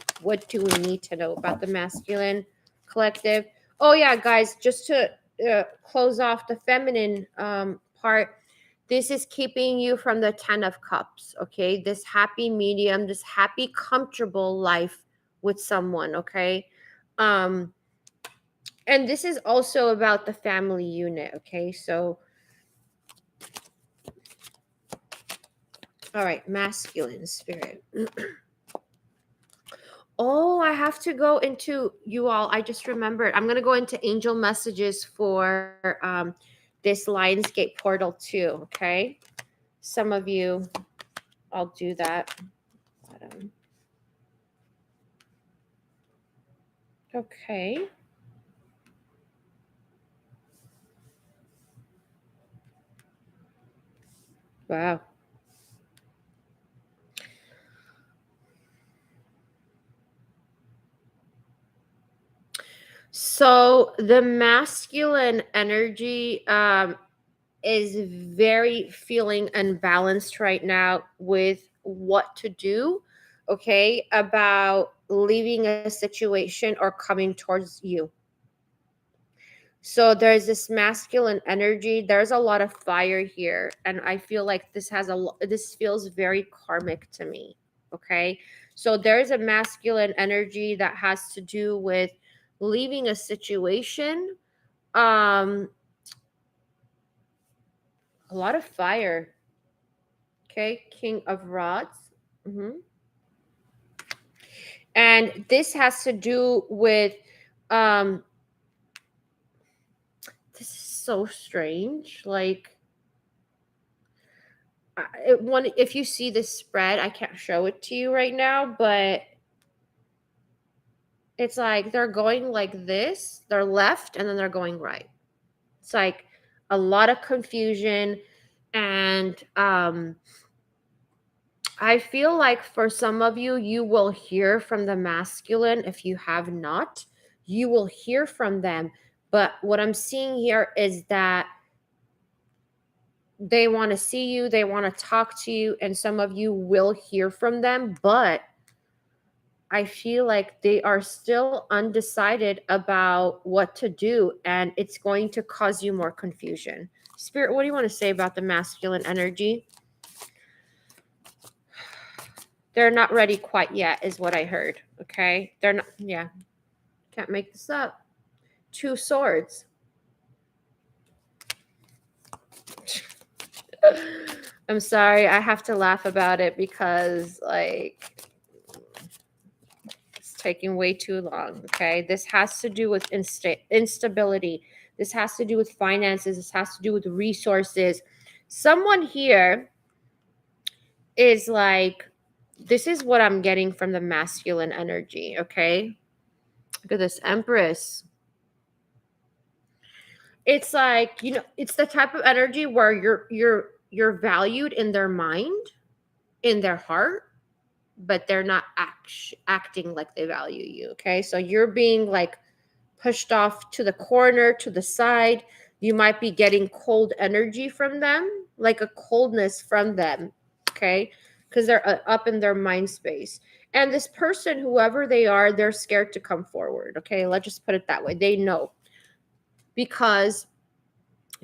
need to know about the masculine collective? Oh yeah, guys, just to close off the feminine part, this is keeping you from the 10 of cups, okay? This happy medium, this happy comfortable life with someone, okay? And this is also about the family unit, okay? So all right, masculine spirit. Oh, I have to go into you all. I just remembered. I'm going to go into angel messages for this Lionsgate portal too, okay? Some of you, I'll do that. Okay. Wow. So the masculine energy is very feeling unbalanced right now with what to do, okay, about leaving a situation or coming towards you. So there's this masculine energy. There's a lot of fire here, and I feel like this feels very karmic to me, okay? So there's a masculine energy that has to do with leaving a situation. A lot of fire. Okay, King of Rods. And this has to do with this is so strange. Like if you see this spread, I can't show it to you right now, but it's like they're going like this, they're left, and then they're going right. It's like a lot of confusion. And I feel like for some of you, you will hear from the masculine. If you have not, you will hear from them. But what I'm seeing here is that they want to see you, they want to talk to you, and some of you will hear from them. But I feel like they are still undecided about what to do, and it's going to cause you more confusion. Spirit, what do you want to say about the masculine energy? They're not ready quite yet, is what I heard. Okay. They're not, yeah. Can't make this up. 2 swords. I'm sorry. I have to laugh about it because, like, it's taking way too long, okay? This has to do with instability. This has to do with finances. This has to do with resources. Someone here is like, this is what I'm getting from the masculine energy, okay? Look at this Empress. It's like, you know, it's the type of energy where you're valued in their mind, in their heart, but they're not acting like they value you, okay? So you're being like pushed off to the corner, to the side. You might be getting cold energy from them, like a coldness from them, okay? Because they're up in their mind space. And this person, whoever they are, they're scared to come forward, okay? Let's just put it that way. They know. Because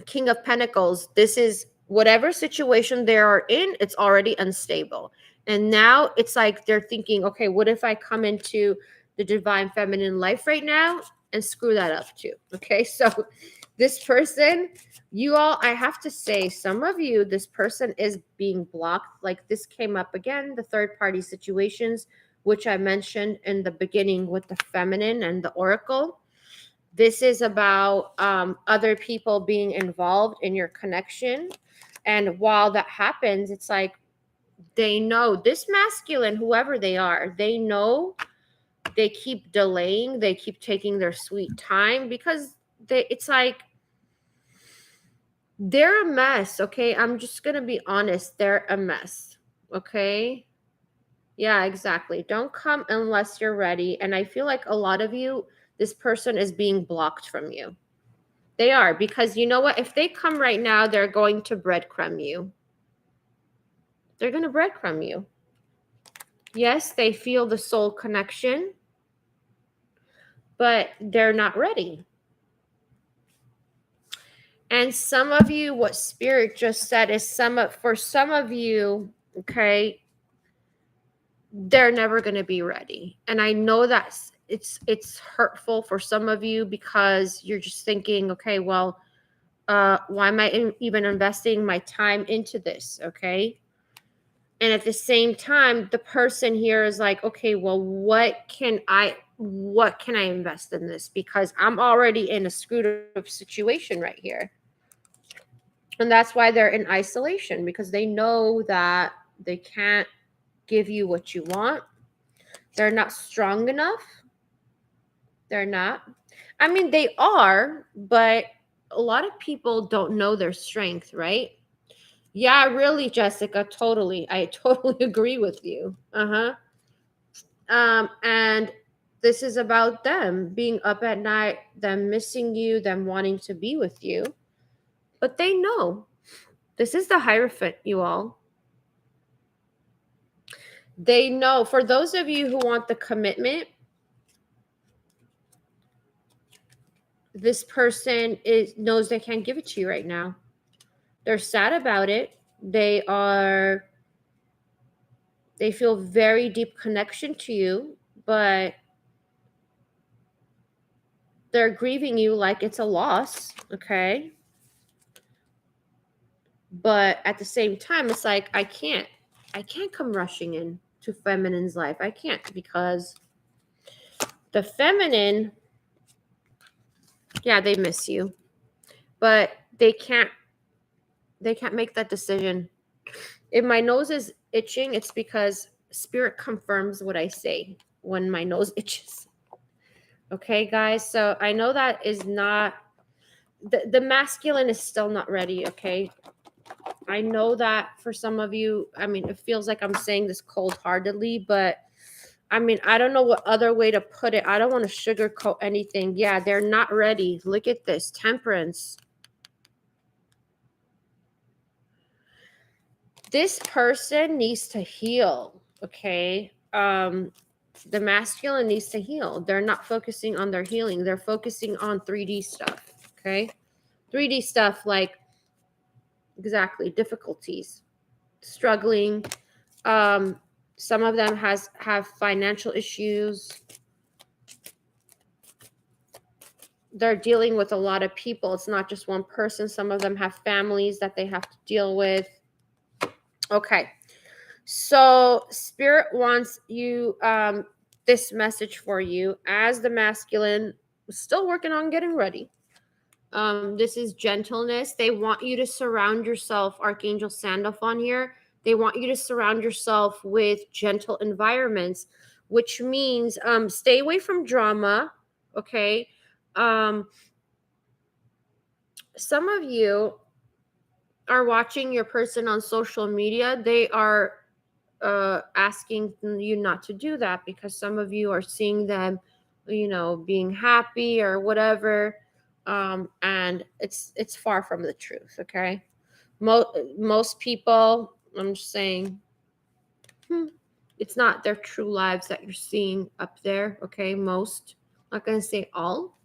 King of Pentacles, this is whatever situation they are in, it's already unstable. And now it's like they're thinking, okay, what if I come into the divine feminine life right now and screw that up too? Okay, so this person, you all, I have to say, some of you, this person is being blocked. Like this came up again, the third party situations, which I mentioned in the beginning with the feminine and the oracle. This is about other people being involved in your connection. And while that happens, it's like they know this masculine, whoever they are, they know they keep delaying, they keep taking their sweet time because it's like they're a mess, okay? I'm just going to be honest. They're a mess, okay? Yeah, exactly. Don't come unless you're ready. And I feel like a lot of you, this person is being blocked from you. They are, because you know what? If they come right now, they're going to breadcrumb you. They're going to breadcrumb you. Yes, they feel the soul connection, but they're not ready. And some of you, what Spirit just said is for some of you, okay, they're never going to be ready. And I know that it's hurtful for some of you because you're just thinking, okay, well, why am I even investing my time into this? Okay. And at the same time, the person here is like, okay, well, what can I invest in this? Because I'm already in a screwed up situation right here. And that's why they're in isolation, because they know that they can't give you what you want. They're not strong enough. They're not. I mean, they are, but a lot of people don't know their strength, right? Yeah, really, Jessica, totally. I totally agree with you. And this is about them being up at night, them missing you, them wanting to be with you. But they know. This is the Hierophant, you all. They know. For those of you who want the commitment, this person knows they can't give it to you right now. They're sad about it. They feel very deep connection to you, but they're grieving you like it's a loss, okay? But at the same time, it's like I can't come rushing in to feminine's life. I can't, because the feminine, yeah, they miss you, but they can't make that decision. If my nose is itching, it's because Spirit confirms what I say when my nose itches. Okay, guys, so I know that is not the masculine is still not ready, okay? I know that for some of you, I mean, it feels like I'm saying this cold-heartedly, but I mean, I don't know what other way to put it. I don't want to sugarcoat anything. Yeah, they're not ready. Look at this, Temperance. This person needs to heal, okay? The masculine needs to heal. They're not focusing on their healing. They're focusing on 3D stuff, okay? 3D stuff like, exactly, difficulties, struggling. Some of them have financial issues. They're dealing with a lot of people. It's not just one person. Some of them have families that they have to deal with. Okay. So Spirit wants you this message for you as the masculine, still working on getting ready. This is gentleness. They want you to surround yourself, Archangel Sandalphon here. They want you to surround yourself with gentle environments, which means stay away from drama. Okay. Um, some of you are watching your person on social media. They are asking you not to do that because some of you are seeing them, being happy or whatever, and it's far from the truth. Okay, most people, I'm just saying, it's not their true lives that you're seeing up there. Okay, most, I'm not gonna say all.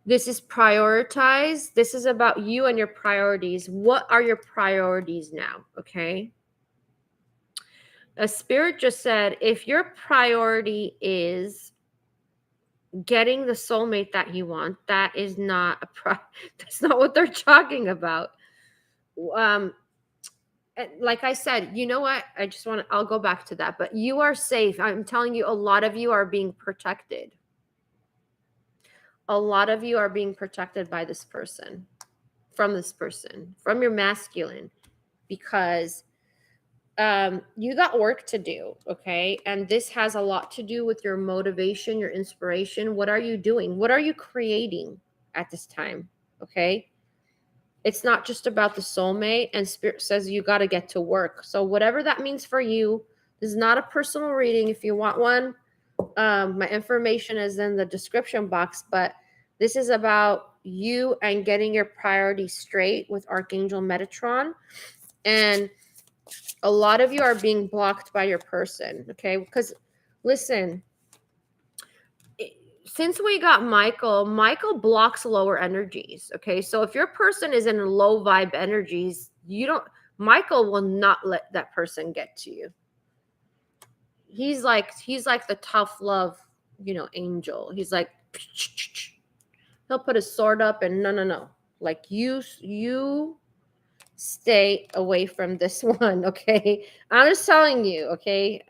This is prioritized. This is about you and your priorities. What are your priorities now? Okay. A spirit just said, if your priority is getting the soulmate that you want, that is not that's not what they're talking about. Um, like I said, you know what? I'll go back to that, but you are safe. I'm telling you, a lot of you are being protected. A lot of you are being protected by this person, from your masculine, because you got work to do. Okay, and this has a lot to do with your motivation, your inspiration. What are you doing? What are you creating at this time? Okay, it's not just about the soulmate, and spirit says you got to get to work. So whatever that means for you, this is not a personal reading. If you want one, my information is in the description box, but this is about you and getting your priorities straight with Archangel Metatron. And a lot of you are being blocked by your person. Okay, because listen, since we got Michael blocks lower energies. Okay, so if your person is in low vibe energies, Michael will not let that person get to you. He's like the tough love, angel. He's like, he'll put his sword up and no, like you stay away from this one. Okay, I'm just telling you. Okay,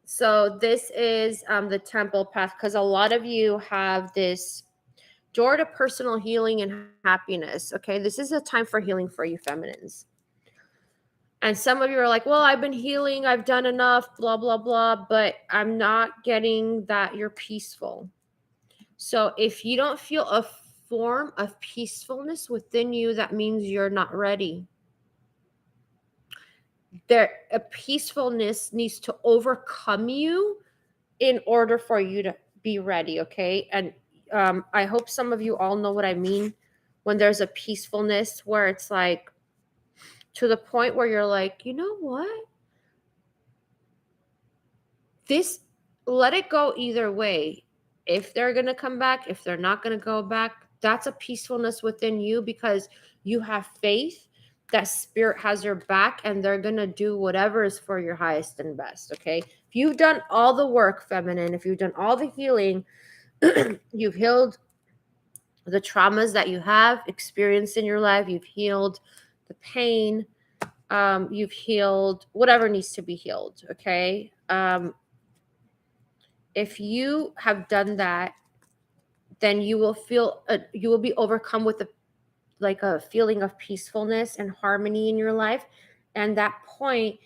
so this is the temple path, because a lot of you have this door to personal healing and happiness. Okay, this is a time for healing for you feminines. And some of you are like, well, I've been healing, I've done enough, blah, blah, blah, but I'm not getting that you're peaceful. So if you don't feel a form of peacefulness within you, that means you're not ready. A peacefulness needs to overcome you in order for you to be ready. Okay. And I hope some of you all know what I mean when there's a peacefulness where it's like to the point where you're like, you know what? Let it go either way. If they're going to come back, if they're not going to go back, that's a peacefulness within you because you have faith that spirit has your back and they're going to do whatever is for your highest and best. Okay. If you've done all the work, feminine, if you've done all the healing, you've healed the traumas that you have experienced in your life, you've healed the pain, you've healed whatever needs to be healed. Okay. If you have done that, then you will be overcome with a feeling of peacefulness and harmony in your life. And that point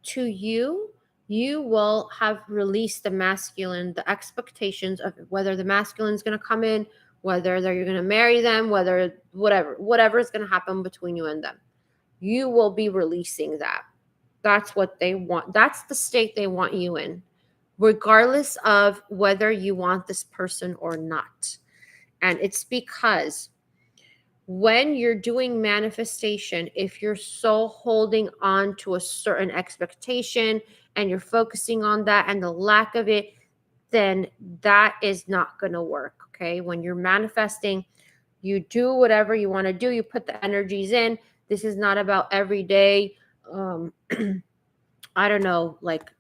to you will have released the masculine, the expectations of whether the masculine is going to come in, whether you're going to marry them, whatever is going to happen between you and them. You will be releasing that. That's what they want. That's the state they want you in, regardless of whether you want this person or not. And it's because when you're doing manifestation, if you're so holding on to a certain expectation and you're focusing on that and the lack of it, then that is not going to work. Okay. When you're manifesting, you do whatever you want to do. You put the energies in. This is not about every day. I don't know, like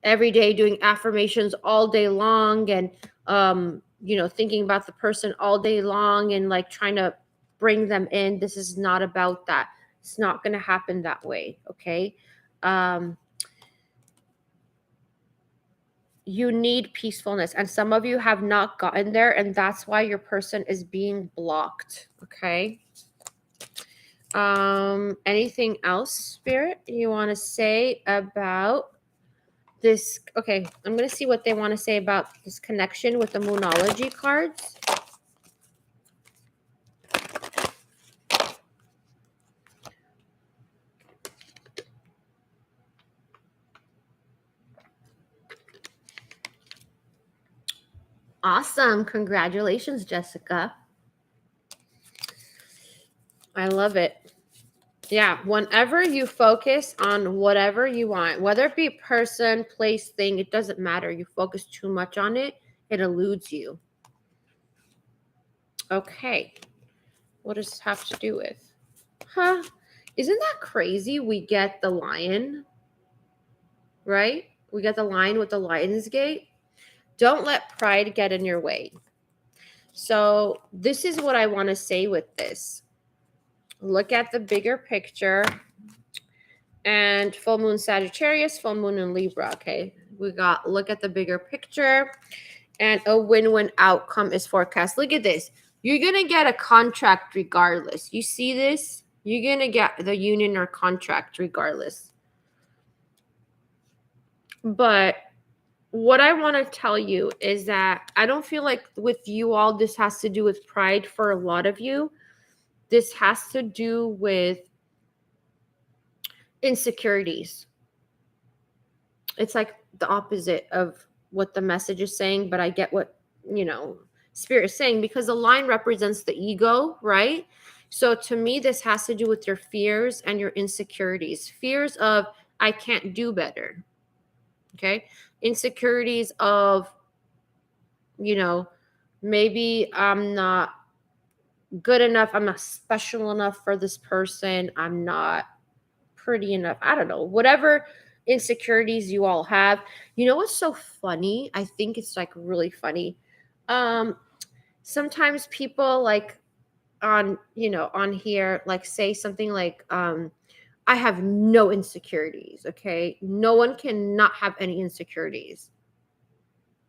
every day doing affirmations all day long and, thinking about the person all day long and like trying to bring them in. This is not about that. It's not going to happen that way. Okay. you need peacefulness, and some of you have not gotten there, and that's why your person is being blocked. Okay. Anything else, Spirit, you want to say about this? Okay, I'm going to see what they want to say about this connection with the Moonology cards. Awesome. Congratulations, Jessica. I love it. Yeah, whenever you focus on whatever you want, whether it be person, place, thing, it doesn't matter. You focus too much on it, it eludes you. Okay. What does this have to do with? Huh? Isn't that crazy? We get the lion, right? We get the lion with the Lionsgate. Don't let pride get in your way. So this is what I want to say with this. Look at the bigger picture. And full moon Sagittarius, full moon in Libra. Okay, we got look at the bigger picture, and a win-win outcome is forecast. Look at this. You're gonna get a contract regardless. You see this? You're gonna get the union or contract regardless. But what I want to tell you is that I don't feel like with you all this has to do with pride for a lot of you. This has to do with insecurities. It's like the opposite of what the message is saying, but I get what, Spirit is saying, because the line represents the ego, right? So to me, this has to do with your fears and your insecurities. Fears of, I can't do better. Okay. Insecurities of, maybe I'm not good enough. I'm not special enough for this person. I'm not pretty enough. I don't know. Whatever insecurities you all have. You know what's so funny? I think it's like really funny. Sometimes people like on here like say something like I have no insecurities. Okay, no one cannot have any insecurities.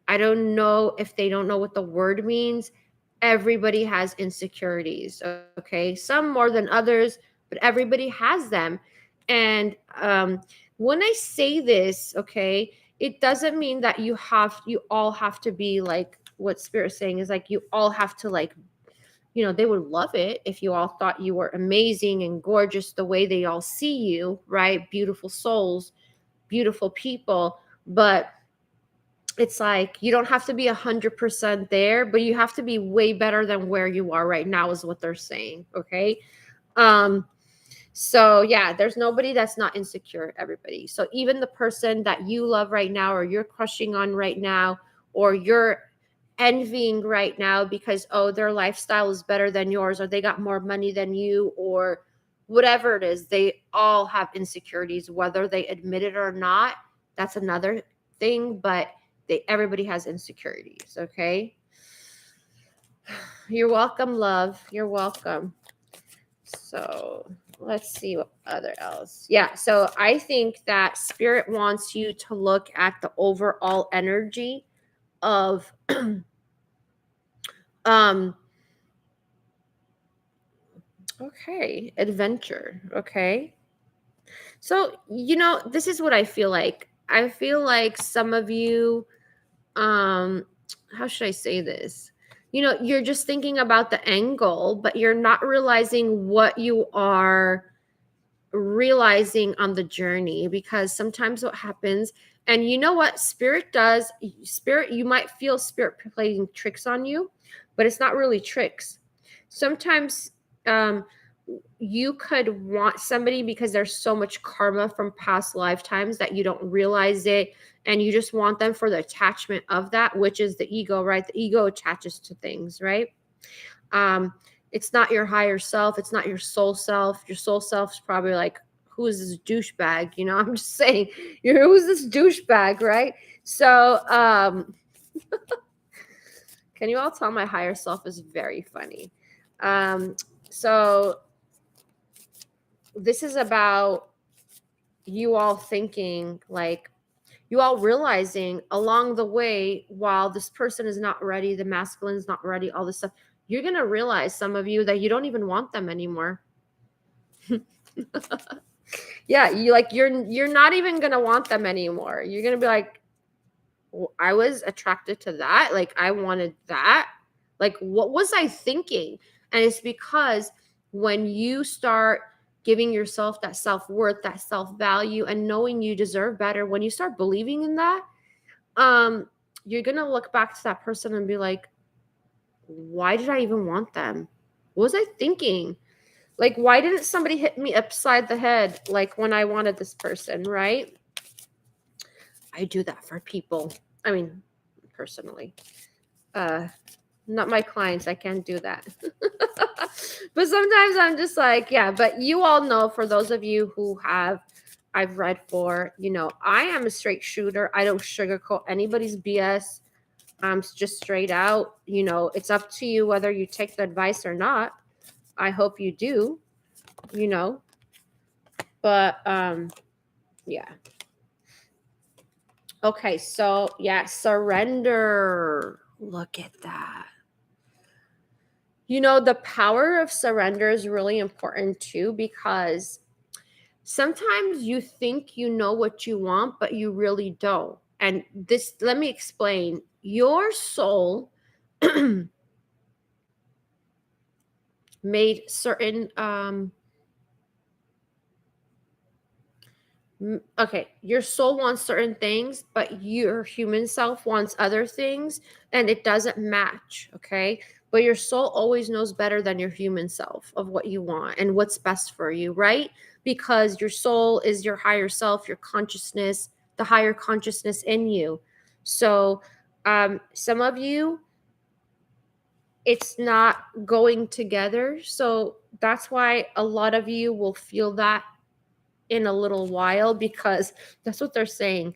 I don't know if they don't know what the word means. Everybody has insecurities. Okay, some more than others, but everybody has them. And when I say this, okay, it doesn't mean that you all have to be like what Spirit's saying is like you all have to like, they would love it if you all thought you were amazing and gorgeous the way they all see you, right? Beautiful souls, beautiful people. But it's like you don't have to be 100% there, but you have to be way better than where you are right now is what they're saying. Okay. So yeah, there's nobody that's not insecure, everybody. So even the person that you love right now, or you're crushing on right now, or you're envying right now because, oh, their lifestyle is better than yours, or they got more money than you, or whatever it is, they all have insecurities, whether they admit it or not. That's another thing, but everybody has insecurities. Okay. You're welcome, love. You're welcome. So let's see what other else. Yeah. So I think that Spirit wants you to look at the overall energy of okay, adventure. Okay. So, this is what I feel like. I feel like some of you, how should I say this? You're just thinking about the end goal, but you're not realizing what you are realizing on the journey, because sometimes what happens, and you know what Spirit does, you might feel Spirit playing tricks on you, but it's not really tricks. Sometimes you could want somebody because there's so much karma from past lifetimes that you don't realize it, and you just want them for the attachment of that, which is the ego, right? The ego attaches to things, right? It's not your higher self. It's not your soul self. Your soul self's probably like, who is this douchebag? I'm just saying, who's this douchebag, right? So, can you all tell my higher self is very funny? So this is about you all thinking like, you all realizing along the way, while this person is not ready, the masculine is not ready, all this stuff, you're going to realize, some of you, that you don't even want them anymore. Yeah, you're not even going to want them anymore. You're going to be like, well, I was attracted to that. Like, I wanted that. Like, what was I thinking? And it's because when you start giving yourself that self-worth, that self-value, and knowing you deserve better, when you start believing in that, you're going to look back to that person and be like, why did I even want them? What was I thinking? Like, why didn't somebody hit me upside the head like when I wanted this person, right? I do that for people. I mean, personally. Not my clients. I can't do that. But sometimes I'm just like, yeah, but you all know, for those of you who I've read for, I am a straight shooter. I don't sugarcoat anybody's BS. I'm just straight out. It's up to you whether you take the advice or not. I hope you do, but yeah. Okay, so yeah, surrender. Look at that. The power of surrender is really important too, because sometimes you think you know what you want, but you really don't. And this, let me explain. Your soul made certain okay, your soul wants certain things, but your human self wants other things, and it doesn't match, okay? But your soul always knows better than your human self of what you want and what's best for you, right? Because your soul is your higher self, your consciousness, the higher consciousness in you. So some of you, it's not going together. So that's why a lot of you will feel that in a little while, because that's what they're saying.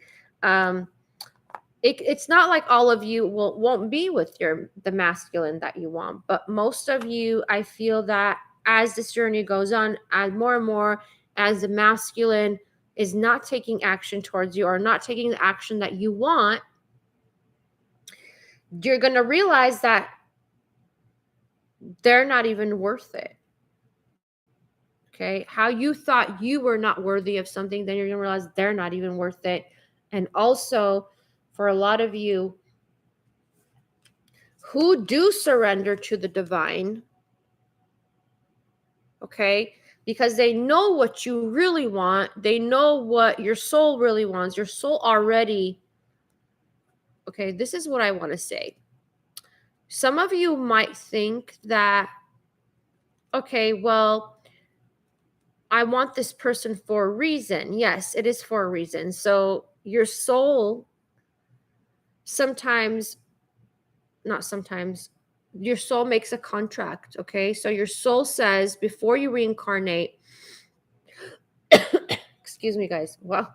It's not like all of you won't be with the masculine that you want, but most of you, I feel that as this journey goes on, as more and more, as the masculine is not taking action towards you, or not taking the action that you want, you're going to realize that they're not even worth it. Okay, how you thought you were not worthy of something, then you're going to realize they're not even worth it. And also, for a lot of you who do surrender to the divine, okay, because they know what you really want, they know what your soul really wants. Your soul already, okay, this is what I want to say. Some of you might think that, okay, well, I want this person for a reason. Yes, it is for a reason. So your soul not sometimes, your soul makes a contract, okay? So your soul says, before you reincarnate, excuse me, guys. Well,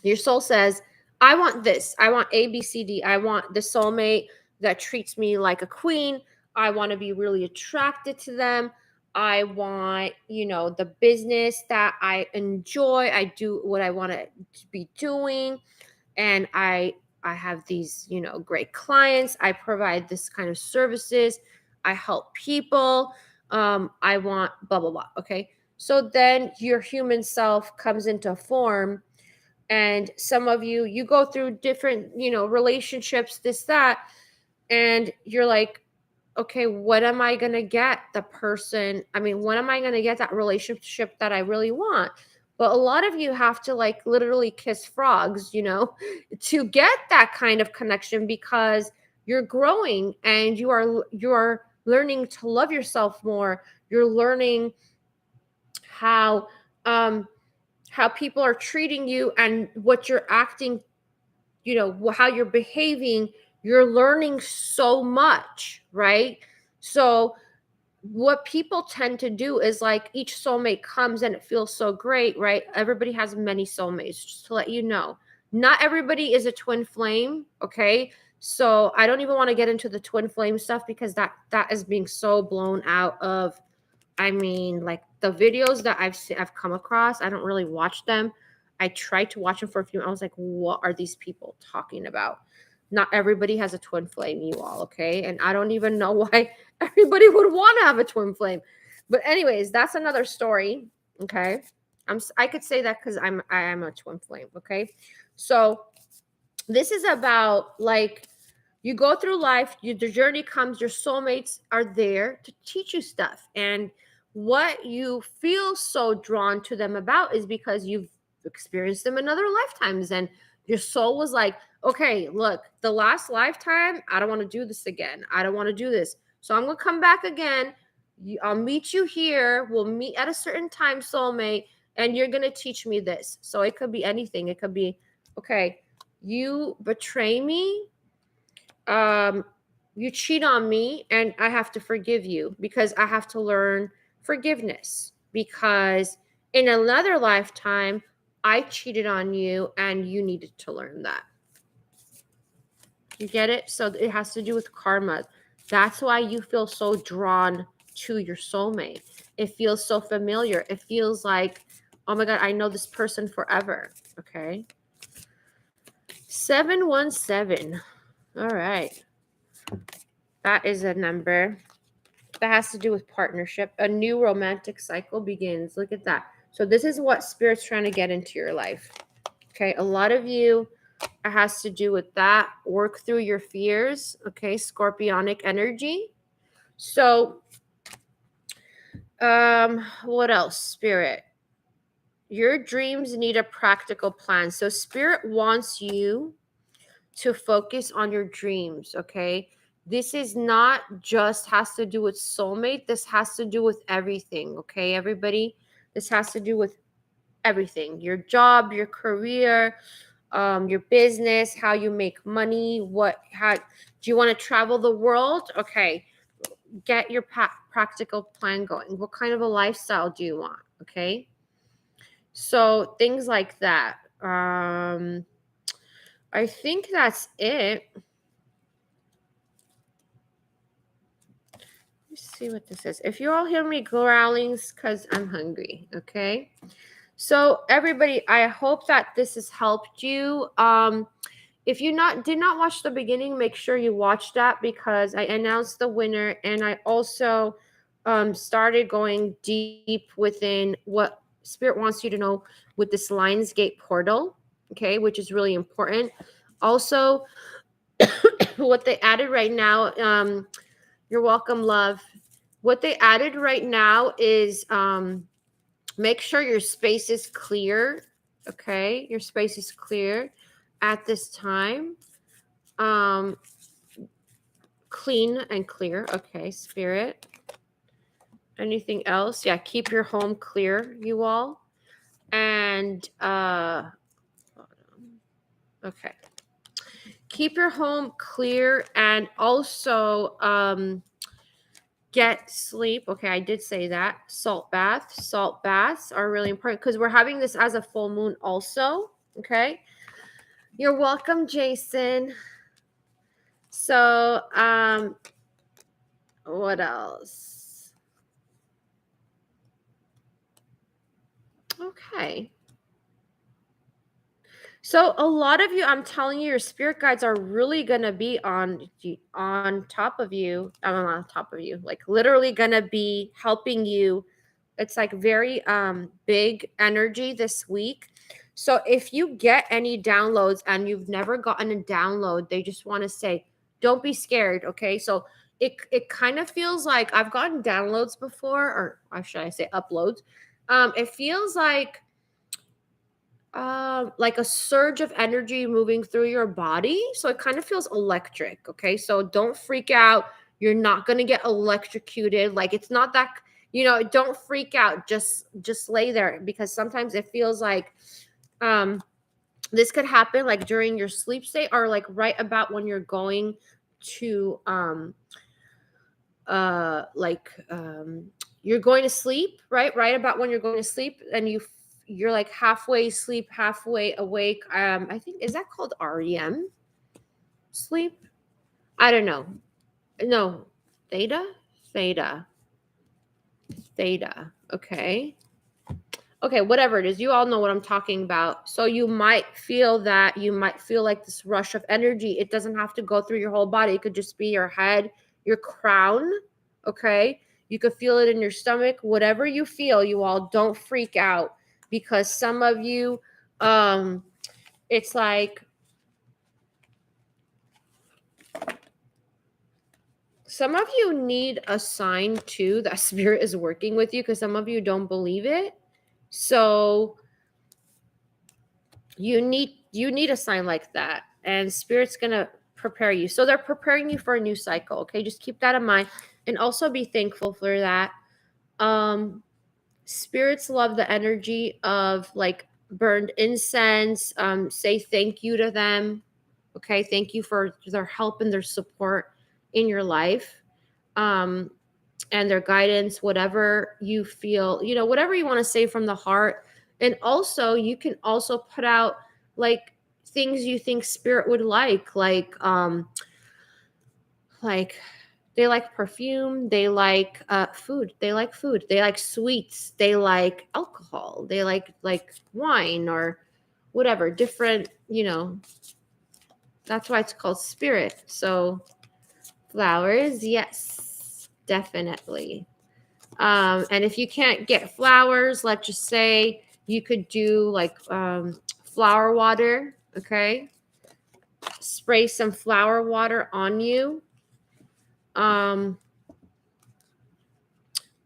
your soul says, I want this. I want A, B, C, D. I want the soulmate that treats me like a queen. I want to be really attracted to them. I want, the business that I enjoy. I do what I want to be doing. And I have these, great clients. I provide this kind of services. I help people. I want blah, blah, blah. Okay. So then your human self comes into form, and some of you go through different, relationships, this, that, and you're like, okay, what am I going to get the person? I mean, when am I going to get that relationship that I really want? But a lot of you have to like literally kiss frogs, to get that kind of connection, because you're growing and you're learning to love yourself more. You're learning how people are treating you and what you're acting, how you're behaving. You're learning so much, right? So what people tend to do is, like, each soulmate comes and it feels so great, right? Everybody has many soulmates, just to let you know. Not everybody is a twin flame, okay? So I don't even want to get into the twin flame stuff, because that is being so blown out of, I mean, like, the videos that I've come across, I don't really watch them. I tried to watch them for a few. I was like, what are these people talking about? Not everybody has a twin flame, you all, okay? And I don't even know why everybody would want to have a twin flame. But anyways, that's another story, okay? I could say that because I am a twin flame, okay? So this is about like you go through life, the journey comes, your soulmates are there to teach you stuff. And what you feel so drawn to them about is because you've experienced them in other lifetimes. And your soul was like, okay, look, the last lifetime, I don't want to do this again. I don't want to do this. So I'm going to come back again. I'll meet you here. We'll meet at a certain time, soulmate, and you're going to teach me this. So it could be anything. It could be, okay, you betray me, you cheat on me, and I have to forgive you because I have to learn forgiveness, because in another lifetime I cheated on you and you needed to learn that. You get it? So it has to do with karma. That's why you feel so drawn to your soulmate. It feels so familiar. It feels like, oh my God, I know this person forever. Okay. 717. All right. That is a number that has to do with partnership. A new romantic cycle begins. Look at that. So this is what Spirit's trying to get into your life. Okay. A lot of you, it has to do with that. Work through your fears. Okay. Scorpionic energy. So, what else? Spirit. Your dreams need a practical plan. So Spirit wants you to focus on your dreams. Okay. This is not just has to do with soulmate. This has to do with everything. Okay, everybody. This has to do with everything. Your job, your career, your business, how you make money, how do you want to travel the world? Okay, get your practical plan going. What kind of a lifestyle do you want? Okay, so things like that. I think that's it. Let's see what this is. If you all hear me growling, because I'm hungry. Okay. So everybody, I hope that this has helped you. If you did not watch the beginning, make sure you watch that, because I announced the winner, and I also started going deep within what Spirit wants you to know with this Lionsgate portal, okay, which is really important. Also, what they added right now, you're welcome, love. What they added right now is make sure your space is clear. Okay, your space is clear at this time. Clean and clear. Okay, Spirit. Anything else? Yeah, keep your home clear, you all. And okay. Keep your home clear, and also get sleep. Okay, I did say that. Salt baths are really important because we're having this as a full moon also. Okay, you're welcome, Jason. So what else? Okay, so a lot of you, I'm telling you, your spirit guides are really gonna be on top of you. I'm on top of you, like literally gonna be helping you. It's like very big energy this week. So if you get any downloads and you've never gotten a download, they just want to say, don't be scared. Okay. So it kind of feels like I've gotten downloads before, or should I say uploads. It feels like a surge of energy moving through your body. So it kind of feels electric. Okay. So don't freak out. You're not going to get electrocuted. Like it's not that, don't freak out. Just lay there, because sometimes it feels like this could happen like during your sleep state, or like right about when you're going to you're going to sleep, right about when you're going to sleep, and you're like halfway asleep, halfway awake. I think, is that called REM sleep? I don't know. No, theta. Okay. Okay, whatever it is, you all know what I'm talking about. So you might feel like this rush of energy. It doesn't have to go through your whole body. It could just be your head, your crown, okay? You could feel it in your stomach. Whatever you feel, you all don't freak out, because some of you, it's like some of you need a sign too that spirit is working with you, because some of you don't believe it. So you need a sign like that, and spirit's gonna prepare you. So they're preparing you for a new cycle. Okay, just keep that in mind, and also be thankful for that. Spirits love the energy of like burned incense. Say thank you to them. Okay, thank you for their help and their support in your life. um and their guidance, whatever you feel, whatever you want to say from the heart. And also, you can also put out like things you think spirit would like they like perfume, they like food, they like sweets, they like alcohol, they like wine or whatever, different, that's why it's called spirit. So flowers, yes, definitely. And if you can't get flowers, let's just say you could do like flower water, okay? Spray some flower water on you. Um,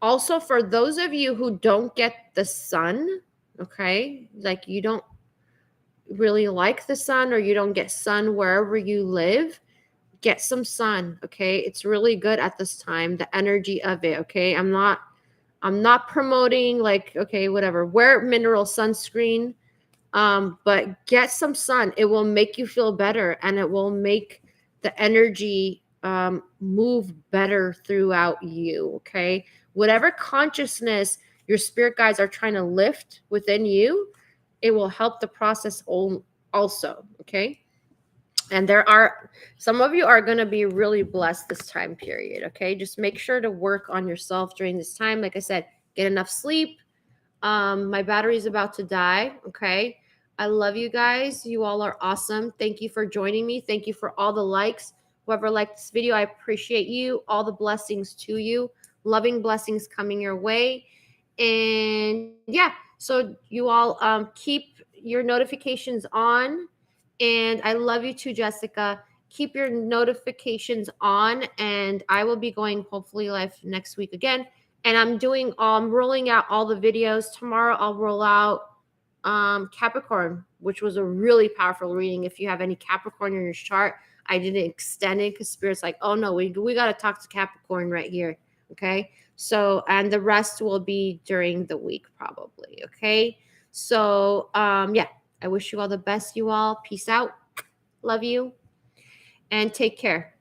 Also, for those of you who don't get the sun, okay, like you don't really like the sun or you don't get sun wherever you live, get some sun, okay? It's really good at this time, the energy of it, okay? I'm not promoting like, okay, whatever, wear mineral sunscreen, but get some sun. It will make you feel better, and it will make the energy move better throughout you, okay? Whatever consciousness your spirit guides are trying to lift within you, it will help the process also, okay? And there are some of you are going to be really blessed this time period, okay? Just make sure to work on yourself during this time. Like I said, get enough sleep. My battery's about to die, okay? I love you guys. You all are awesome. Thank you for joining me. Thank you for all the likes. Whoever liked this video, I appreciate you. All the blessings to you. Loving blessings coming your way. And yeah, so you all keep your notifications on. And I love you too, Jessica. Keep your notifications on, and I will be going hopefully live next week again. And I'm rolling out all the videos. Tomorrow I'll roll out Capricorn, which was a really powerful reading. If you have any Capricorn in your chart, I didn't extend it because Spirit's like, oh no, we got to talk to Capricorn right here. Okay. So, and the rest will be during the week probably. Okay. So, yeah, I wish you all the best, you all. Peace out. Love you and take care.